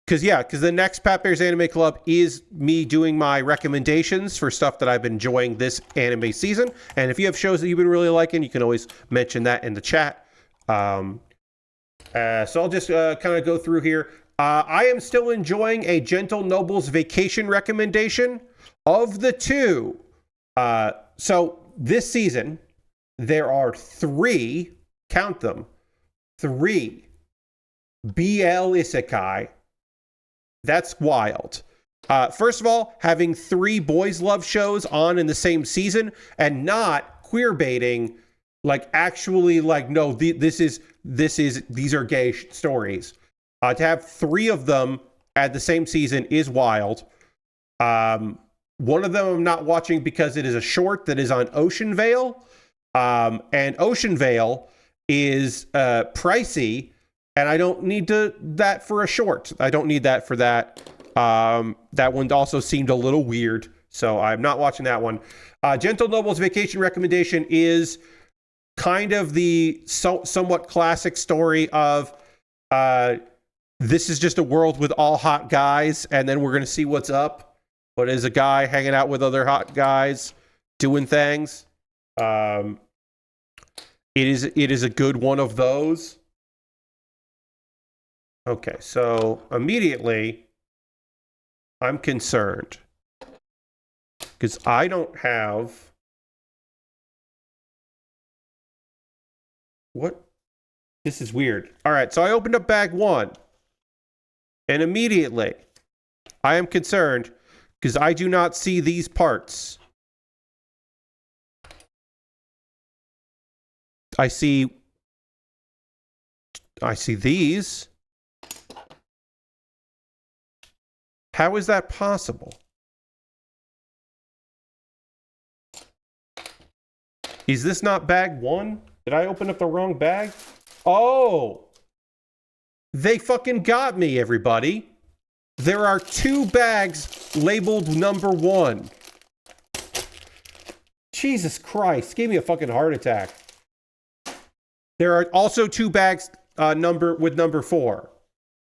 Because the next Pat Bear's Anime Club is me doing my recommendations for stuff that I've been enjoying this anime season. And if you have shows that you've been really liking, you can always mention that in the chat. So I'll just kind of go through here. I am still enjoying a Gentle Noble's Vacation recommendation of the two. So this season, there are 3, count them, 3 BL Isekai. That's wild. First of all, having 3 boys love shows on in the same season and not queer baiting, like actually like, no, these are gay stories. To have 3 of them at the same season is wild. One of them I'm not watching because it is a short that is on Ocean Vale. And Ocean Vale is pricey, and I don't need that for a short. I don't need that for that. That one also seemed a little weird, so I'm not watching that one. Gentle Noble's Vacation recommendation is kind of the somewhat classic story of this is just a world with all hot guys, and then we're going to see what's up. But as a guy hanging out with other hot guys doing things, it is a good one of those. Okay, so immediately I'm concerned because I don't have what? This is weird. All right, so I opened up bag 1 and immediately I am concerned because I do not see these parts. I see these. How is that possible? Is this not bag 1? Did I open up the wrong bag? Oh! They fucking got me, everybody. There are 2 bags labeled number 1. Jesus Christ, gave me a fucking heart attack. There are also 2 bags with number 4.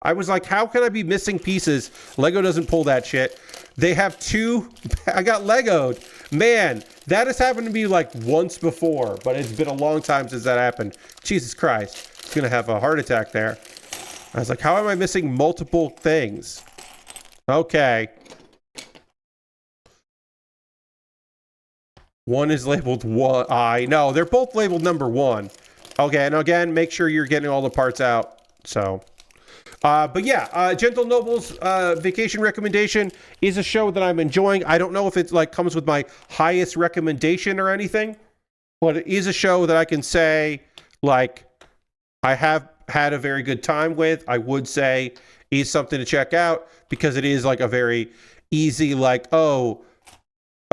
I was like, how can I be missing pieces? Lego doesn't pull that shit. They have 2. I got Lego'd. Man, that has happened to me like once before, but it's been a long time since that happened. Jesus Christ. I'm going to have a heart attack there. I was like, how am I missing multiple things? Okay. One is labeled 1. I know. They're both labeled number 1. Okay, and again, make sure you're getting all the parts out. So, but yeah, Gentle Noble's Vacation recommendation is a show that I'm enjoying. I don't know if it's like comes with my highest recommendation or anything, but it is a show that I can say like I have had a very good time with. I would say is something to check out because it is like a very easy, like, oh,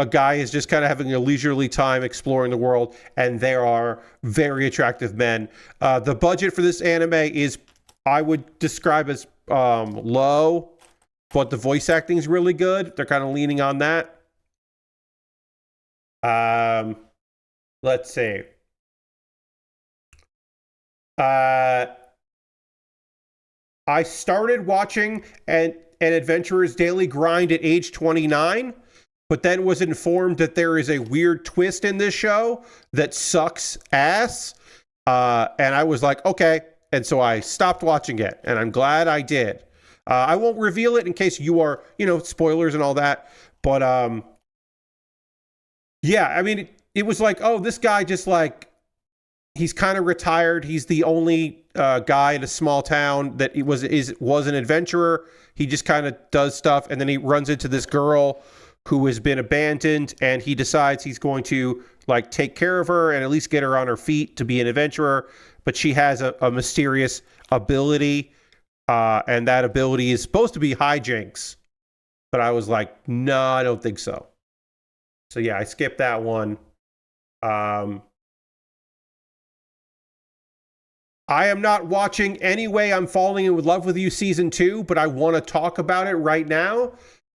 a guy is just kind of having a leisurely time exploring the world, and there are very attractive men. The budget for this anime is, I would describe as low, but the voice acting is really good. They're kind of leaning on that. Let's see. I started watching an Adventurer's Daily Grind at age 29. But then was informed that there is a weird twist in this show that sucks ass. And I was like, okay. And so I stopped watching it, and I'm glad I did. I won't reveal it in case you are, spoilers and all that. But yeah, I mean, it was like, oh, this guy just like, he's kind of retired. He's the only guy in a small town that he was an adventurer. He just kind of does stuff, and then he runs into this girl who has been abandoned, and he decides he's going to like take care of her and at least get her on her feet to be an adventurer. But she has a mysterious ability, and that ability is supposed to be hijinks. But I was like, no, I don't think so. So yeah, I skipped that one. I am not watching Anyway, I'm Falling in Love with You Season 2, but I want to talk about it right now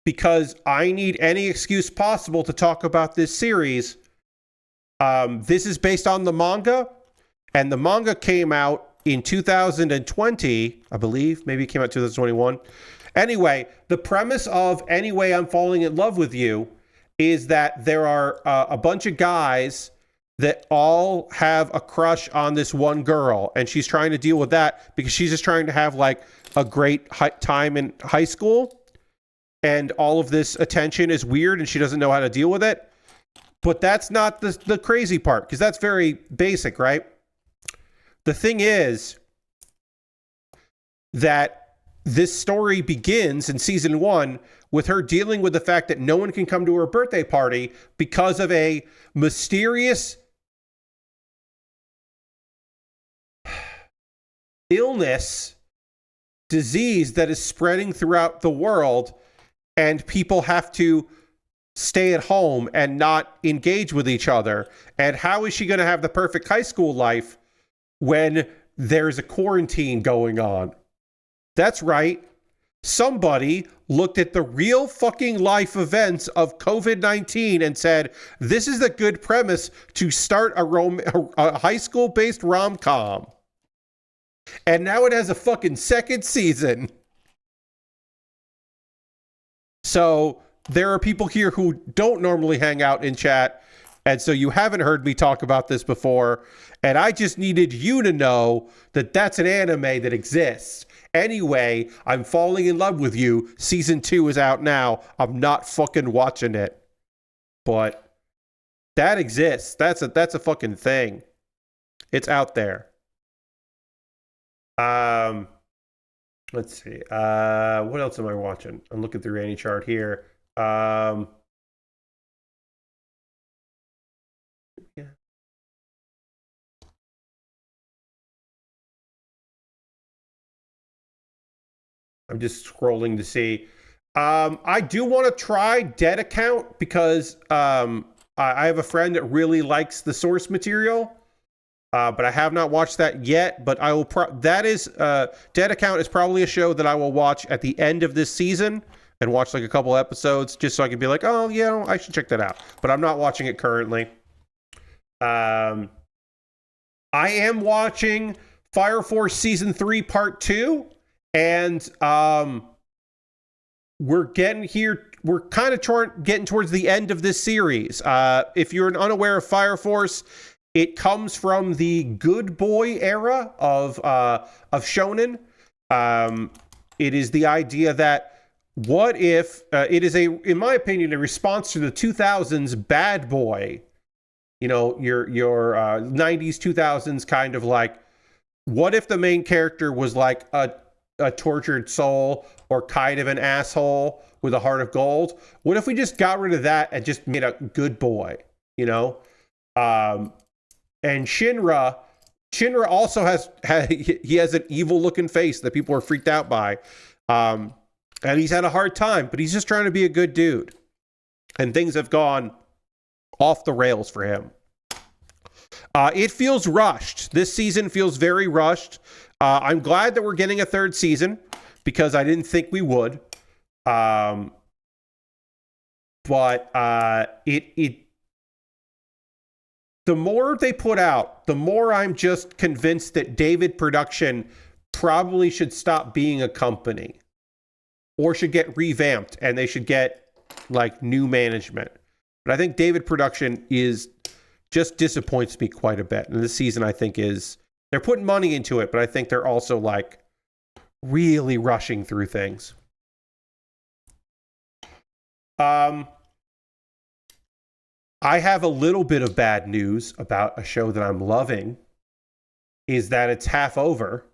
because I need any excuse possible to talk about this series. This is based on the manga, and the manga came out in 2020, I believe. Maybe it came out 2021. Anyway, the premise of Anyway, I'm Falling in Love with You is that there are a bunch of guys that all have a crush on this one girl, and she's trying to deal with that because she's just trying to have like a great time in high school, and all of this attention is weird and she doesn't know how to deal with it. But that's not the crazy part, because that's very basic, right? The thing is that this story begins in season 1 with her dealing with the fact that no one can come to her birthday party because of a mysterious disease that is spreading throughout the world, and people have to stay at home and not engage with each other. And how is she going to have the perfect high school life when there's a quarantine going on? That's right. Somebody looked at the real fucking life events of COVID-19 and said, this is a good premise to start a high school based rom-com. And now it has a fucking second season. So there are people here who don't normally hang out in chat, and so you haven't heard me talk about this before, and I just needed you to know that that's an anime that exists. Anyway, I'm Falling in Love with You. Season 2 is out now. I'm not fucking watching it. But that exists. That's a fucking thing. It's out there. Let's see. What else am I watching? I'm looking through any chart here. Yeah. I'm just scrolling to see. I do want to try Dead Account because I have a friend that really likes the source material. But I have not watched that yet. But I will. Dead Account is probably a show that I will watch at the end of this season and watch like a couple episodes just so I can be like, oh yeah, I should check that out. But I'm not watching it currently. I am watching Fire Force Season 3 Part 2, and we're getting here. We're kind of getting towards the end of this series. If you're unaware of Fire Force, it comes from the Good Boy era of shonen. It is the idea that what if it is in my opinion, a response to the 2000s Bad Boy. You know, your 90s 2000s kind of like, what if the main character was like a tortured soul or kind of an asshole with a heart of gold? What if we just got rid of that and just made a good boy? You know. And Shinra also has an evil looking face that people are freaked out by. And he's had a hard time, but he's just trying to be a good dude. And things have gone off the rails for him. It feels rushed. This season feels very rushed. I'm glad that we're getting a third season because I didn't think we would. But the more they put out, the more I'm just convinced that David Production probably should stop being a company or should get revamped and they should get like new management. But I think David Production is just disappoints me quite a bit. And this season, I think, they're putting money into it, but I think they're also like really rushing through things. I have a little bit of bad news about a show that I'm loving, is that it's half over.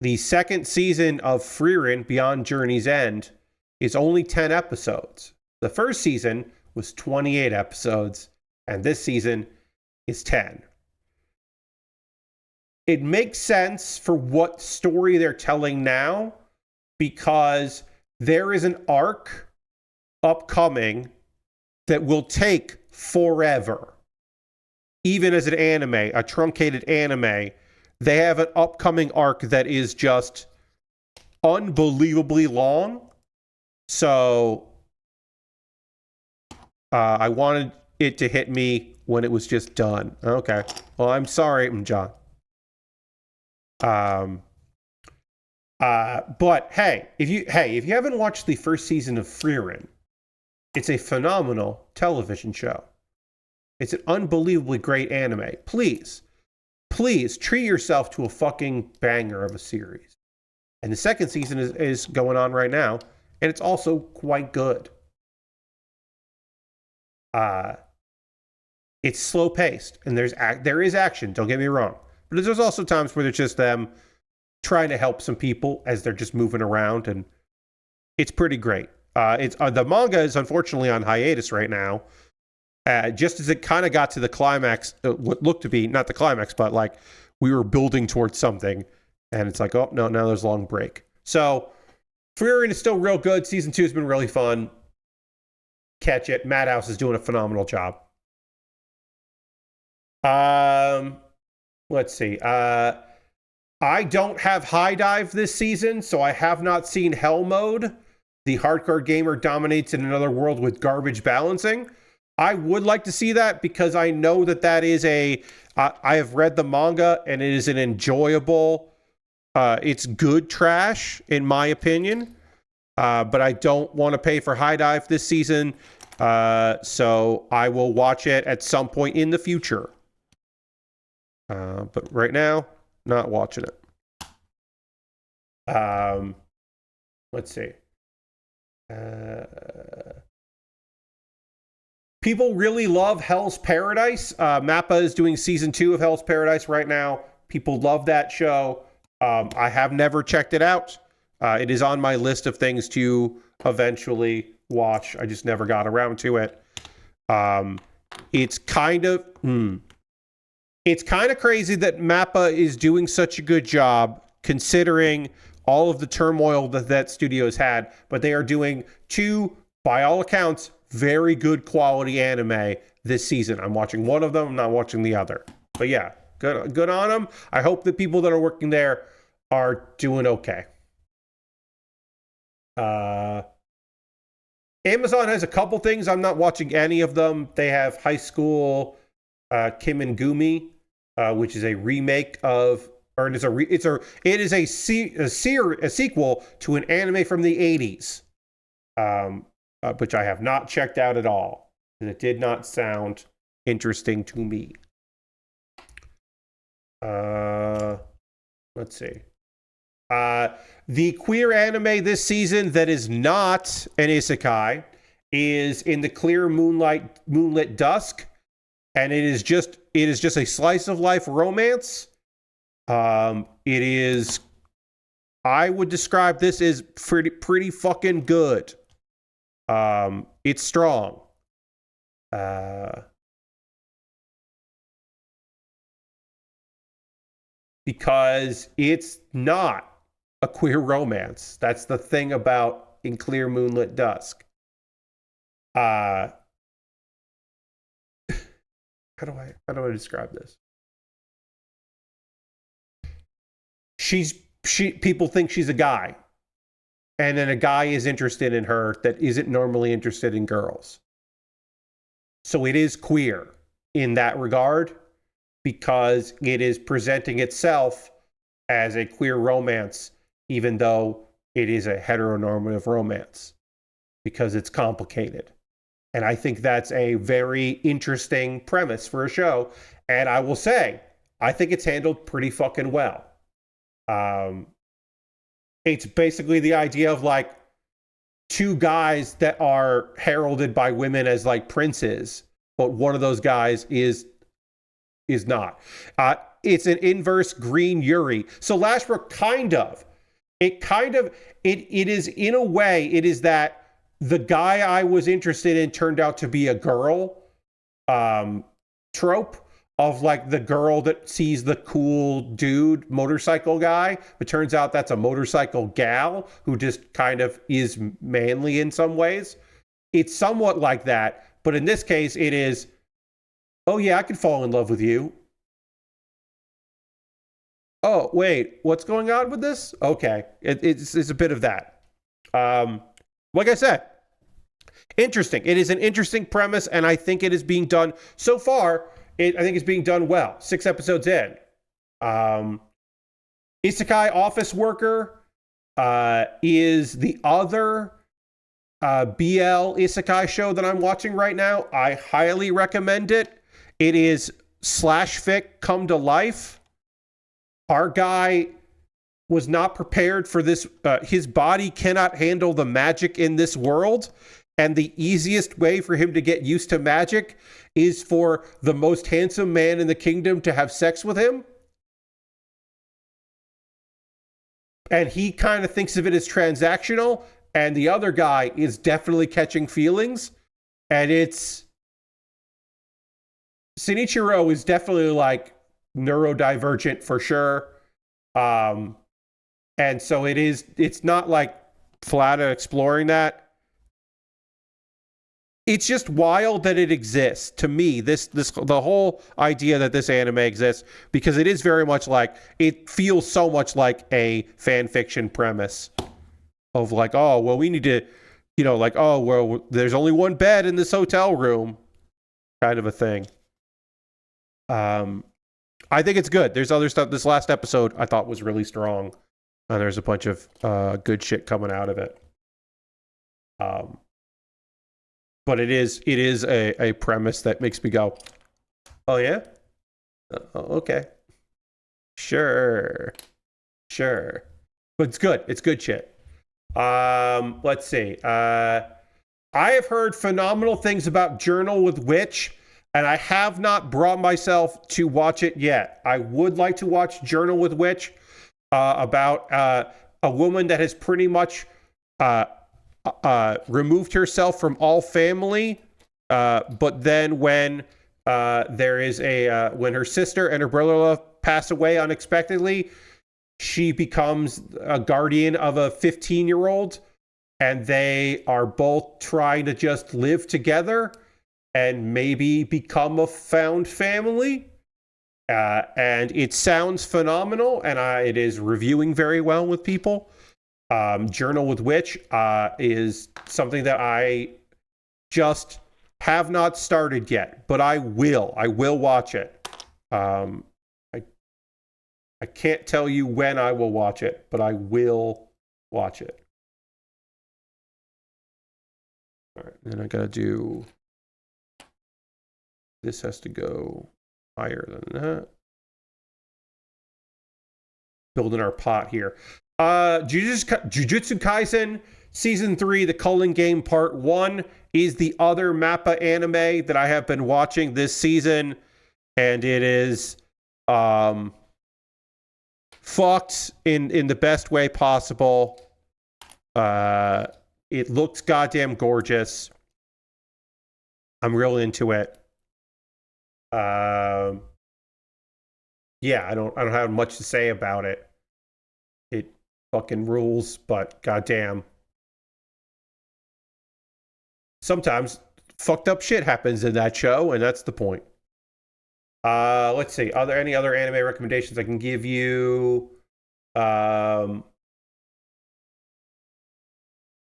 The second season of Frieren Beyond Journey's End is only 10 episodes. The first season was 28 episodes, and this season is 10. It makes sense for what story they're telling now, because there is an arc upcoming that will take forever. Even as an anime, a truncated anime, they have an upcoming arc that is just unbelievably long. So I wanted it to hit me when it was just done. Okay. Well, I'm sorry, John. But hey, if you haven't watched the first season of Frieren, it's a phenomenal television show. It's an unbelievably great anime. Please treat yourself to a fucking banger of a series. And the second season is going on right now, and it's also quite good. It's slow paced, and there is action. Don't get me wrong, but there's also times where there's just them trying to help some people as they're just moving around, and it's pretty great. It's the manga is unfortunately on hiatus right now, just as it kind of got to the climax, what looked to be not the climax, but like we were building towards something, and it's like, oh no, now there's a long break. So Frieren is still real good. Season 2 has been really fun. Catch it. Madhouse is doing a phenomenal job. Let's see. I don't have High Dive this season, so I have not seen Hell Mode. The hardcore gamer dominates in another world with garbage balancing. I would like to see that because I know that is I have read the manga and it is an enjoyable, it's good trash in my opinion. But I don't want to pay for High Dive this season. So I will watch it at some point in the future. But right now, not watching it. Let's see. People really love Hell's Paradise. Mappa is doing season 2 of Hell's Paradise right now. People love that show. I have never checked it out. It is on my list of things to eventually watch. I just never got around to it. It's kind of crazy that Mappa is doing such a good job considering all of the turmoil that studio has had, but they are doing 2, by all accounts, very good quality anime this season. I'm watching one of them, I'm not watching the other. But yeah, good on them. I hope the people that are working there are doing okay. Amazon has a couple things. I'm not watching any of them. They have High School Kim and Gumi, which is a remake of, or it is a sequel to an anime from the 80s, which I have not checked out at all, and it did not sound interesting to me. Let's see. The queer anime this season that is not an isekai is In the Clear Moonlit Dusk, and it is just a slice of life romance. It is, I would describe this as pretty fucking good. It's strong. Because it's not a queer romance. That's the thing about In Clear Moonlit Dusk. How do I describe this? People think she's a guy, and then a guy is interested in her that isn't normally interested in girls. So it is queer in that regard, because it is presenting itself as a queer romance, even though it is a heteronormative romance, because it's complicated. And I think that's a very interesting premise for a show. And I will say, I think it's handled pretty fucking well. It's basically the idea of like two guys that are heralded by women as like princes, but one of those guys is not. It's an inverse Green Yuri. So Lashbrook it is in a way, it is that the guy I was interested in turned out to be a girl trope of like the girl that sees the cool dude motorcycle guy, but turns out that's a motorcycle gal who just kind of is manly in some ways. It's somewhat like that, but in this case it is, oh yeah, I could fall in love with you. Oh wait, what's going on with this? Okay, it's a bit of that. Like I said, interesting. It is an interesting premise, and I think it is being done so far. I think it's being done well. 6 episodes in. Isekai Office Worker is the other BL Isekai show that I'm watching right now. I highly recommend it. It is slash fic come to life. Our guy was not prepared for this. His body cannot handle the magic in this world. And the easiest way for him to get used to magic is for the most handsome man in the kingdom to have sex with him. And he kind of thinks of it as transactional. And the other guy is definitely catching feelings. And Shinichiro is definitely like neurodivergent for sure. And so it's not like flat out exploring that. It's just wild that it exists to me. The whole idea that this anime exists, because it is very much like, it feels so much like a fan fiction premise of like, oh, well, we need to, like, oh, well, there's only one bed in this hotel room kind of a thing. I think it's good. There's other stuff. This last episode I thought was really strong. And there's a bunch of good shit coming out of it. But it is a premise that makes me go, oh yeah? Okay. Sure. But it's good. It's good shit. Let's see. I have heard phenomenal things about Journal with Witch, and I have not brought myself to watch it yet. I would like to watch Journal with Witch about a woman that has pretty much removed herself from all family, but then when there is when her sister and her brother-in-law pass away unexpectedly, she becomes a guardian of a 15-year-old, and they are both trying to just live together and maybe become a found family. And it sounds phenomenal, and it is reviewing very well with people. Journal with Witch is something that I just have not started yet, but I will watch it. I can't tell you when I will watch it, but I will watch it. All right, then I gotta do, this has to go higher than that. Building our pot here. Jujutsu Kaisen Season 3, The Culling Game Part 1 is the other MAPPA anime that I have been watching this season, and it is fucked in the best way possible. It looks goddamn gorgeous. I'm real into it. Yeah, I don't have much to say about it. It fucking rules, but goddamn. Sometimes fucked up shit happens in that show, and that's the point. Let's see. Are there any other anime recommendations I can give you? I'm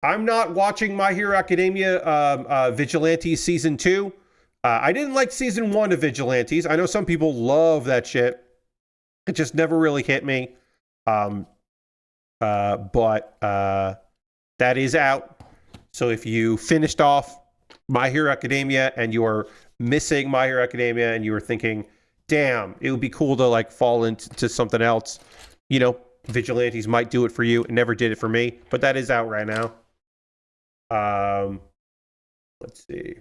not watching My Hero Academia Vigilantes Season 2. I didn't like Season 1 of Vigilantes. I know some people love that shit. It just never really hit me. But that is out. So if you finished off My Hero Academia and you're missing My Hero Academia and you were thinking, damn, it would be cool to like fall into something else. You know, Vigilantes might do it for you. It never did it for me, but that is out right now. Let's see.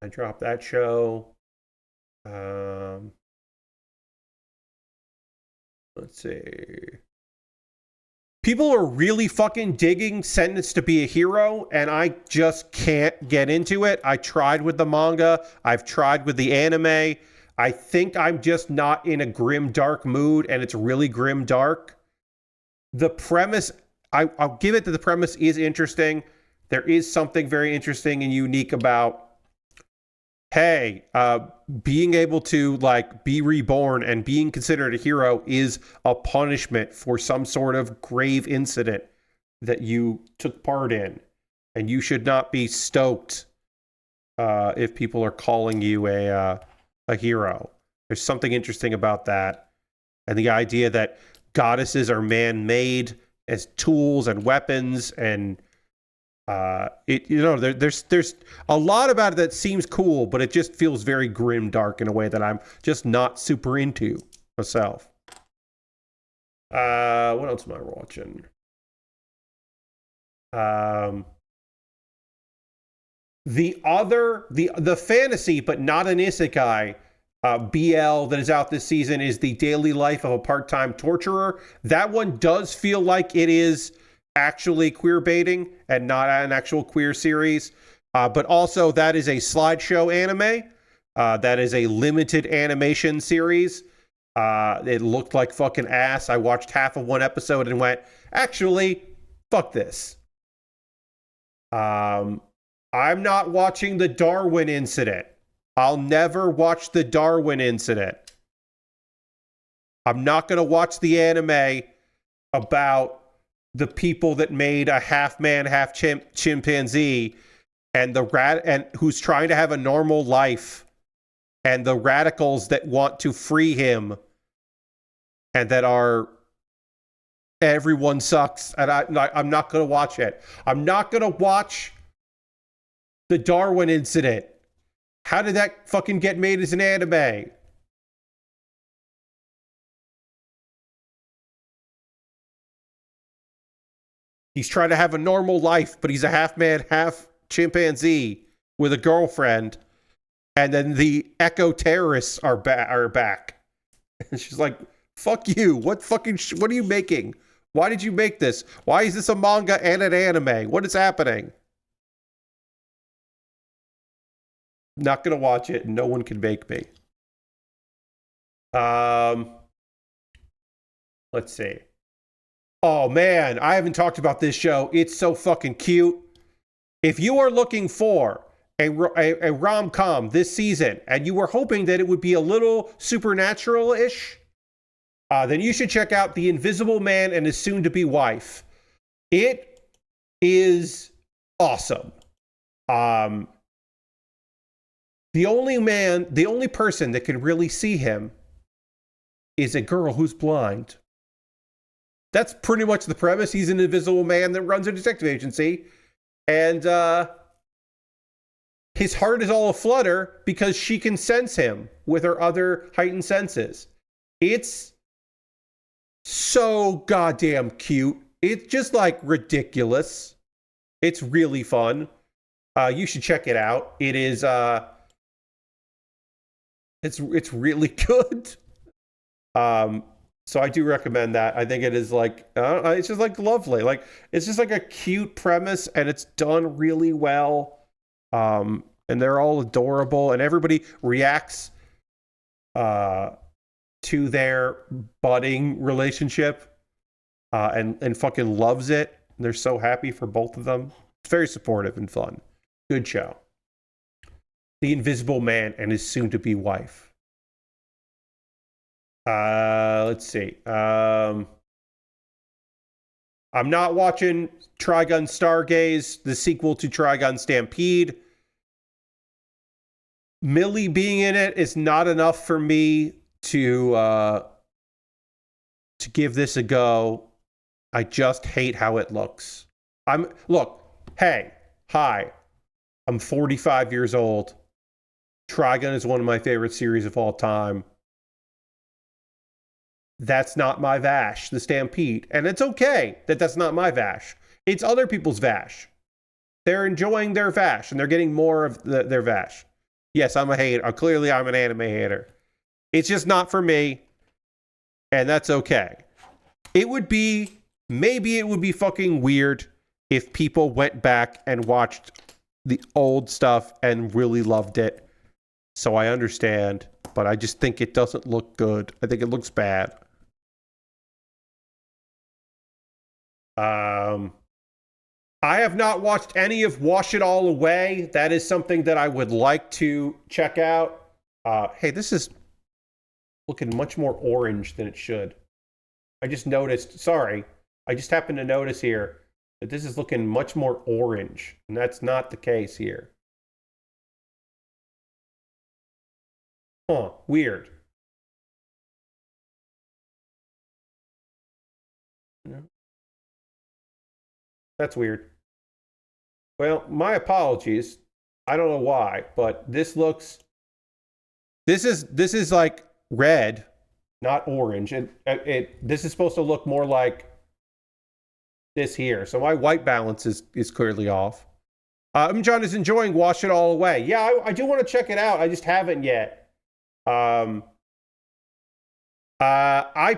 I dropped that show. Let's see. People are really fucking digging Sentenced to Be a Hero, and I just can't get into it. I tried with the manga. I've tried with the anime. I think I'm just not in a grim, dark mood, and it's really grim, dark. The premise, I'll give it that the premise is interesting. There is something very interesting and unique about, hey, being able to like be reborn and being considered a hero is a punishment for some sort of grave incident that you took part in, and you should not be stoked if people are calling you a hero. There's something interesting about that, and the idea that goddesses are man-made as tools and weapons, and there's a lot about it that seems cool, but it just feels very grim, dark in a way that I'm just not super into myself. What else am I watching? The fantasy, but not an isekai, BL that is out this season is The Daily Life of a Part-Time Torturer. That one does feel like it is actually queer baiting and not an actual queer series. But also that is a slideshow anime. That is a limited animation series. It looked like fucking ass. I watched half of one episode and went, actually, fuck this. I'm not watching the Darwin Incident. I'll never watch the Darwin Incident. I'm not going to watch the anime about the people that made a half man, half chimpanzee, and and who's trying to have a normal life, and the radicals that want to free him, and that are everyone sucks. And I'm not going to watch it. I'm not going to watch the Darwin Incident. How did that fucking get made as an anime? He's trying to have a normal life, but he's a half man, half chimpanzee with a girlfriend. And then the eco terrorists are back. And she's like, fuck you. What are you making? Why did you make this? Why is this a manga and an anime? What is happening? Not going to watch it. No one can make me. Let's see. Oh, man. I haven't talked about this show. It's so fucking cute. If you are looking for a rom-com this season and you were hoping that it would be a little supernatural-ish, then you should check out The Invisible Man and His Soon-to-Be Wife. It is awesome. The only person that can really see him is a girl who's blind. That's pretty much the premise. He's an invisible man that runs a detective agency. And his heart is all aflutter because she can sense him with her other heightened senses. It's so goddamn cute. It's just like ridiculous. It's really fun. You should check it out. It is it's really good. So I do recommend that. I think it is like it's just like lovely. Like it's just like a cute premise, and it's done really well. And they're all adorable, and everybody reacts to their budding relationship and fucking loves it. They're so happy for both of them. It's very supportive and fun. Good show. The Invisible Man and His Soon-to-Be Wife. Let's see. I'm not watching Trigun Stargaze, the sequel to Trigun Stampede. Millie being in it is not enough for me to give this a go. I just hate how it looks. Hi. I'm 45 years old. Trigun is one of my favorite series of all time. That's not my Vash, the Stampede. And it's okay that that's not my Vash. It's other people's Vash. They're enjoying their Vash, and they're getting more of their Vash. Yes, I'm a hater. Clearly, I'm an anime hater. It's just not for me, and that's okay. Maybe it would be fucking weird if people went back and watched the old stuff and really loved it. So I understand, but I just think it doesn't look good. I think it looks bad. I have not watched any of Wash It All Away. That is something that I would like to check out. Hey, this is looking much more orange than it should. I just noticed, sorry, I just happened to notice here that this is looking much more orange, and that's not the case here. Huh, weird. That's weird. Well, my apologies. I don't know why, but this is like red, not orange. This is supposed to look more like this here. So my white balance is clearly off. John is enjoying Wash It All Away. Yeah, I do want to check it out. I just haven't yet. I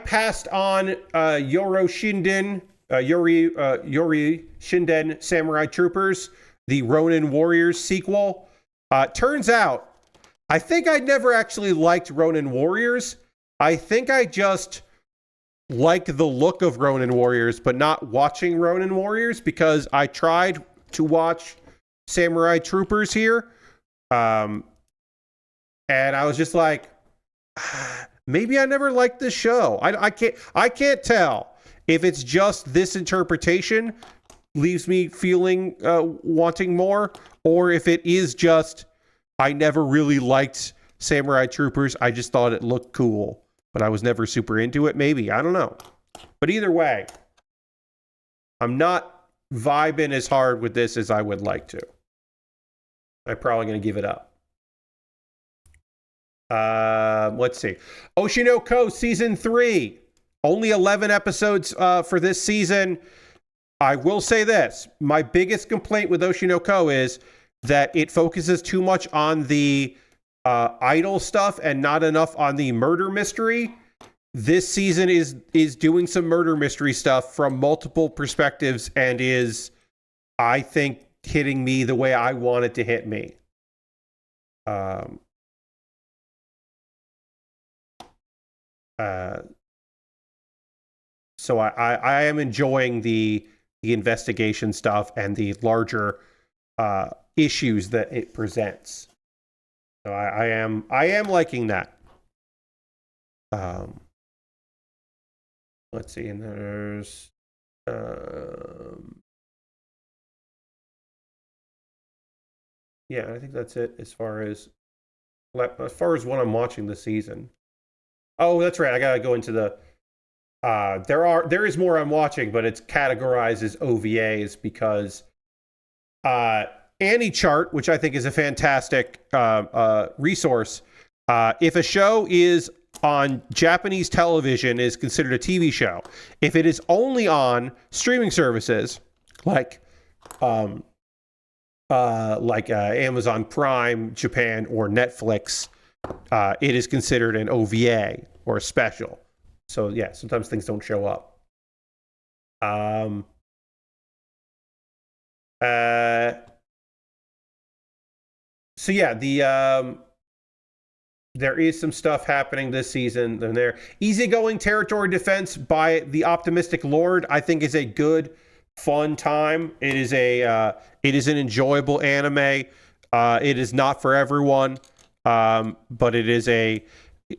passed on Yori Shinden Samurai Troopers, the Ronin Warriors sequel. Turns out, I think I never actually liked Ronin Warriors. I think I just like the look of Ronin Warriors, but not watching Ronin Warriors, because I tried to watch Samurai Troopers here. And I was just like, maybe I never liked this show. I can't tell if it's just this interpretation leaves me feeling wanting more, or if it is just I never really liked Samurai Troopers. I just thought it looked cool, but I was never super into it. Maybe, I don't know. But either way, I'm not vibing as hard with this as I would like to. I'm probably going to give it up. Let's see. Oshinoko Season 3. Only 11 episodes for this season. I will say this. My biggest complaint with Oshinoko is that it focuses too much on the idol stuff and not enough on the murder mystery. This season is doing some murder mystery stuff from multiple perspectives and is, I think, hitting me the way I want it to hit me. So I am enjoying the investigation stuff and the larger issues that it presents. So I am liking that. Let's see, and there's yeah, I think that's it as far as what I'm watching this season. Oh, that's right. I gotta go into the. There is more I'm watching, but it's categorized as OVAs because Annie Chart, which I think is a fantastic resource. If a show is on Japanese television, is considered a TV show. If it is only on streaming services like Amazon Prime Japan or Netflix, it is considered an OVA or a special. So yeah, sometimes things don't show up. So yeah, there is some stuff happening this season. And there, Easygoing Territory Defense by the Optimistic Lord, I think is a good, fun time. It is an enjoyable anime. It is not for everyone, but it is a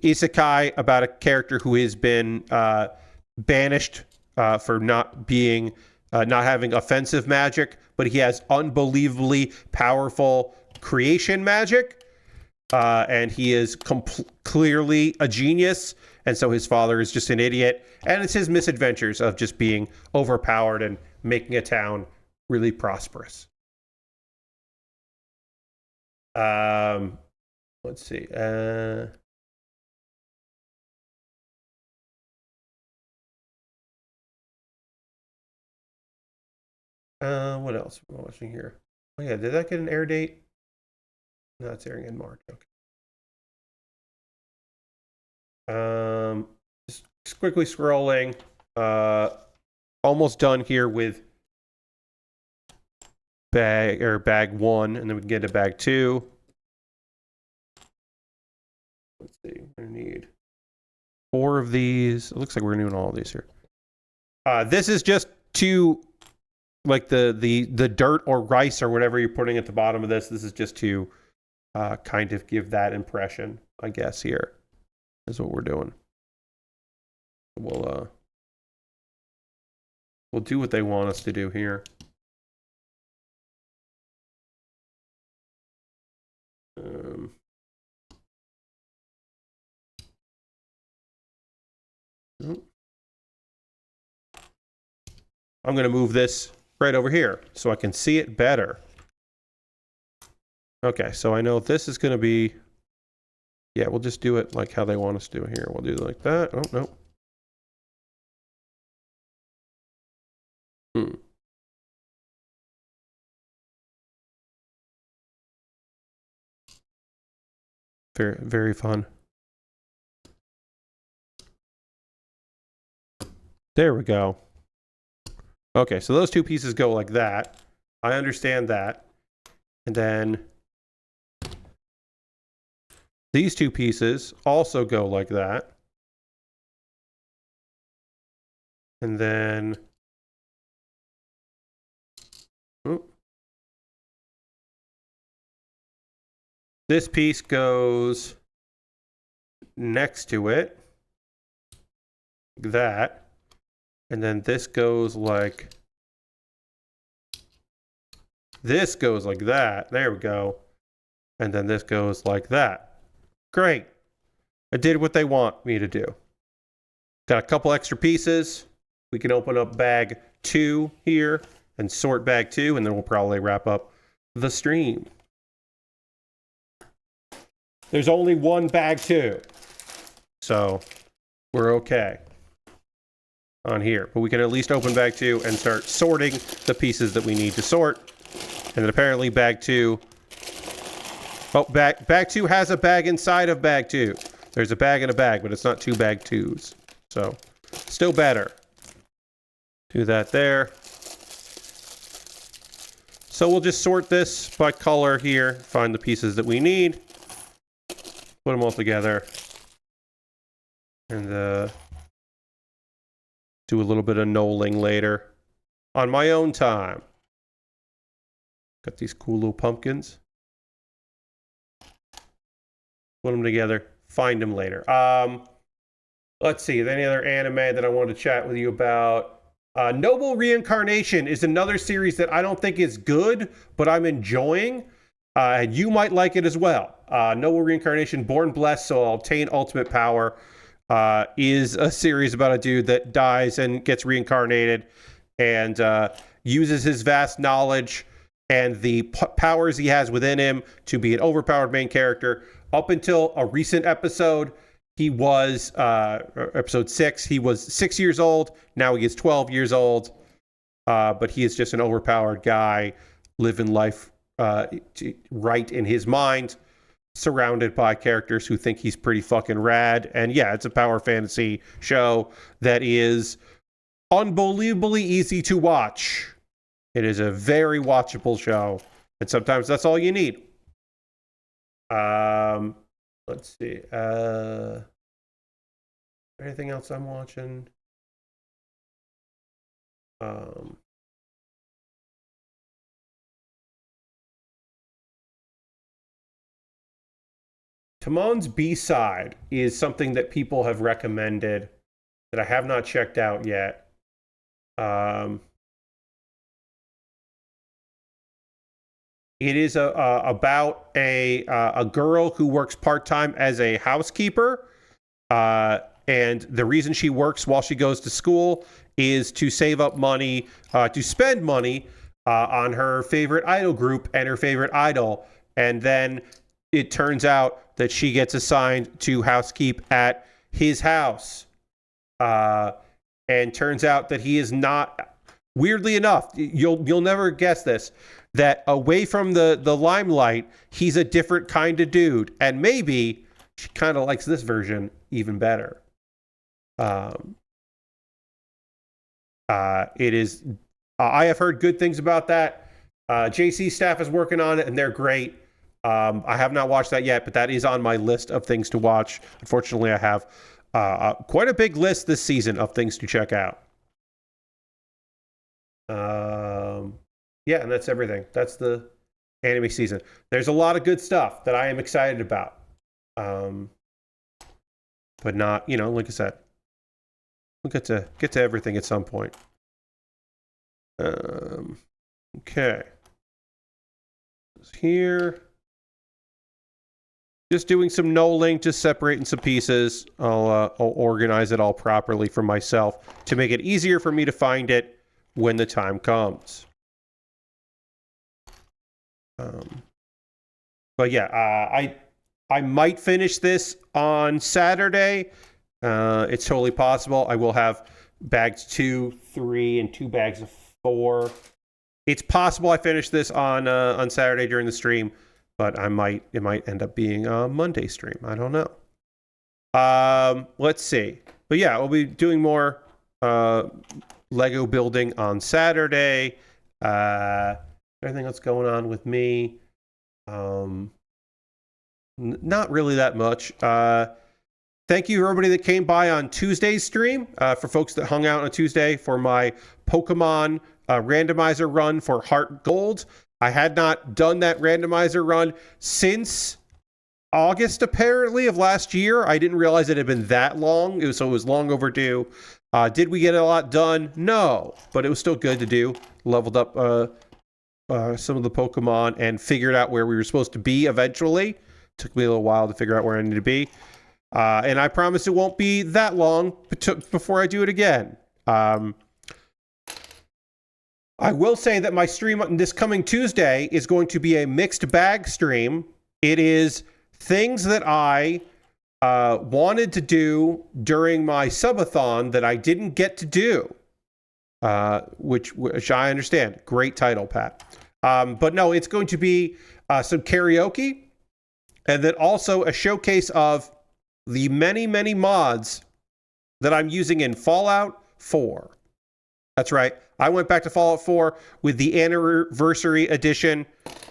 isekai about a character who has been banished for not having offensive magic, but he has unbelievably powerful creation magic, and he is clearly a genius, and so his father is just an idiot, and it's his misadventures of just being overpowered and making a town really prosperous. Let's see. What else am I watching here? Oh yeah, did that get an air date? No, it's airing in March. Okay. Just quickly scrolling. Almost done here with bag 1, and then we can get to bag 2. Let's see. I need 4 of these. It looks like we're doing all of these here. This is just to, like, the dirt or rice or whatever you're putting at the bottom of this. This is just to kind of give that impression, I guess. Here is what we're doing. We'll do what they want us to do here. I'm going to move this right over here so I can see it better. Okay, so I know this is going to be... Yeah, we'll just do it like how they want us to do it here. We'll do it like that. Oh, no. Very, very fun. There we go. Okay, so those 2 pieces go like that. I understand that. And then these 2 pieces also go like that. And then... this piece goes next to it. Like that. And then this goes like... this goes like that. There we go. And then this goes like that. Great. I did what they want me to do. Got a couple extra pieces. We can open up bag 2 here and sort bag 2, and then we'll probably wrap up the stream. There's only one bag 2. So we're okay on here. But we can at least open bag 2 and start sorting the pieces that we need to sort. And then apparently bag 2... oh, bag 2 has a bag inside of bag 2. There's a bag and a bag, but it's not 2 bag 2s. So, still better. Do that there. So we'll just sort this by color here. Find the pieces that we need. Put them all together. And do a little bit of knolling later. On my own time. Got these cool little pumpkins. Put them together. Find them later. Let's see. Any other anime that I wanted to chat with you about? Noble Reincarnation is another series that I don't think is good, but I'm enjoying. And you might like it as well. Noble Reincarnation, Born Blessed, so I'll obtain ultimate power, is a series about a dude that dies and gets reincarnated and uses his vast knowledge and the powers he has within him to be an overpowered main character. Up until a recent episode, he was, episode 6, he was 6 years old. Now he is 12 years old. But he is just an overpowered guy, living life right in his mind, surrounded by characters who think he's pretty fucking rad. And yeah, it's a power fantasy show that is unbelievably easy to watch. It is a very watchable show. And sometimes that's all you need. Let's see. Anything else I'm watching? Timon's B-side is something that people have recommended that I have not checked out yet. It is about a girl who works part-time as a housekeeper. And the reason she works while she goes to school is to save up money, to spend money on her favorite idol group. And her favorite idol And then it turns out that she gets assigned to housekeep at his house. And turns out that he is not, weirdly enough, you'll never guess this, that away from the limelight, he's a different kind of dude. And maybe she kind of likes this version even better. It is, I have heard good things about that. JC staff is working on it and they're great. I have not watched that yet, but that is on my list of things to watch. Unfortunately, I have quite a big list this season of things to check out. Yeah, and that's everything. That's the anime season. There's a lot of good stuff that I am excited about. But not, like I said, we'll get to everything at some point. Okay. Here. Just doing some knolling, just separating some pieces. I'll organize it all properly for myself to make it easier for me to find it when the time comes. But yeah, I might finish this on Saturday. It's totally possible. I will have bags 2, 3, and 2 bags of 4. It's possible I finish this on Saturday during the stream, but it might end up being a Monday stream. I don't know. Let's see. But yeah, we'll be doing more Lego building on Saturday. Everything else going on with me. Not really that much. Thank you, everybody that came by on Tuesday's stream. For folks that hung out on Tuesday for my Pokemon randomizer run for Heart Gold. I had not done that randomizer run since August, apparently, of last year. I didn't realize it had been that long. It was long overdue. Did we get a lot done? No, but it was still good to do. Leveled up some of the Pokemon and figured out where we were supposed to be eventually. Took me a little while to figure out where I needed to be. And I promise it won't be that long before I do it again. I will say that my stream this coming Tuesday is going to be a mixed bag stream. It is things that I wanted to do during my subathon that I didn't get to do, which I understand. Great title, Pat. But no, it's going to be some karaoke and then also a showcase of the many, many mods that I'm using in Fallout 4. That's right. I went back to Fallout 4 with the anniversary edition.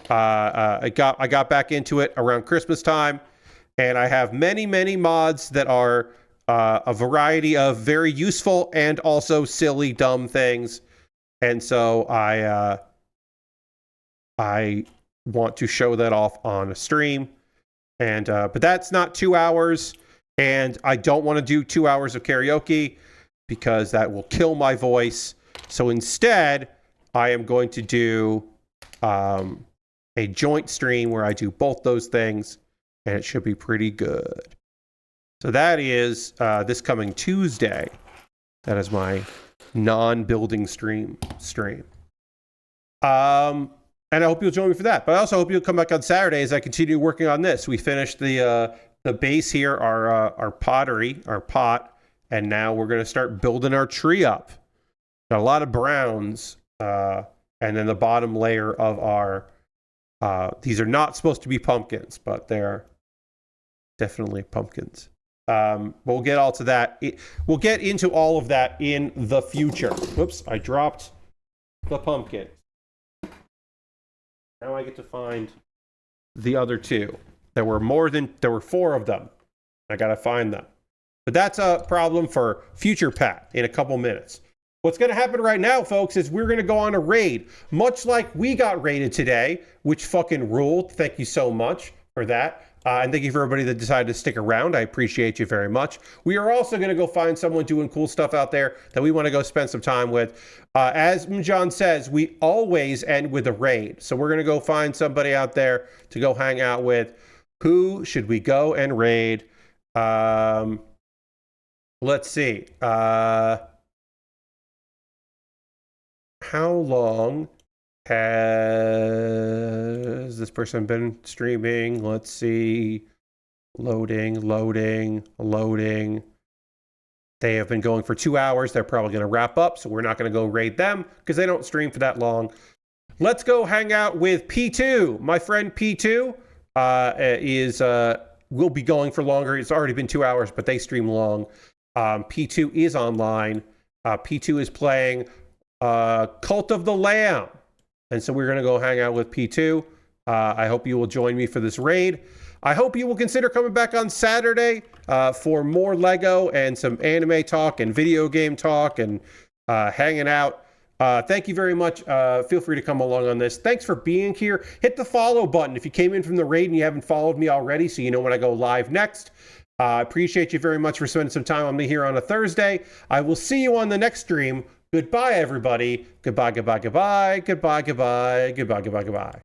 I got back into it around Christmas time, and I have many, many mods that are a variety of very useful and also silly, dumb things. And so I want to show that off on a stream. And but that's not 2 hours, and I don't want to do 2 hours of karaoke because that will kill my voice. So instead, I am going to do a joint stream where I do both those things, and it should be pretty good. So that is this coming Tuesday. That is my non-building stream. And I hope you'll join me for that. But I also hope you'll come back on Saturday as I continue working on this. We finished the base here, our pottery, our pot, and now we're going to start building our tree up. Got a lot of browns, and then the bottom layer of our, these are not supposed to be pumpkins, but they're definitely pumpkins. But we'll get all to that. We'll get into all of that in the future. Whoops, I dropped the pumpkin. Now I get to find the other two. There were 4 of them. I got to find them. But that's a problem for future Pat in a couple minutes. What's going to happen right now, folks, is we're going to go on a raid, much like we got raided today, which fucking ruled. Thank you so much for that. And thank you for everybody that decided to stick around. I appreciate you very much. We are also going to go find someone doing cool stuff out there that we want to go spend some time with. As Mjan says, we always end with a raid. So we're going to go find somebody out there to go hang out with. Who should we go and raid? Let's see. How long Has this person been streaming? Let's see. Loading. They have been going for 2 hours. They're probably going to wrap up, so we're not going to go raid them because they don't stream for that long. Let's go hang out with P2. My friend P2 will be going for longer. It's already been 2 hours, but they stream long. P2 is online. P2 is playing Cult of the Lamb. And so we're going to go hang out with P2. I hope you will join me for this raid. I hope you will consider coming back on Saturday for more Lego and some anime talk and video game talk and hanging out. Thank you very much. Feel free to come along on this. Thanks for being here. Hit the follow button if you came in from the raid and you haven't followed me already, so you know when I go live next. I appreciate you very much for spending some time on me here on a Thursday. I will see you on the next stream. Goodbye, everybody. Goodbye.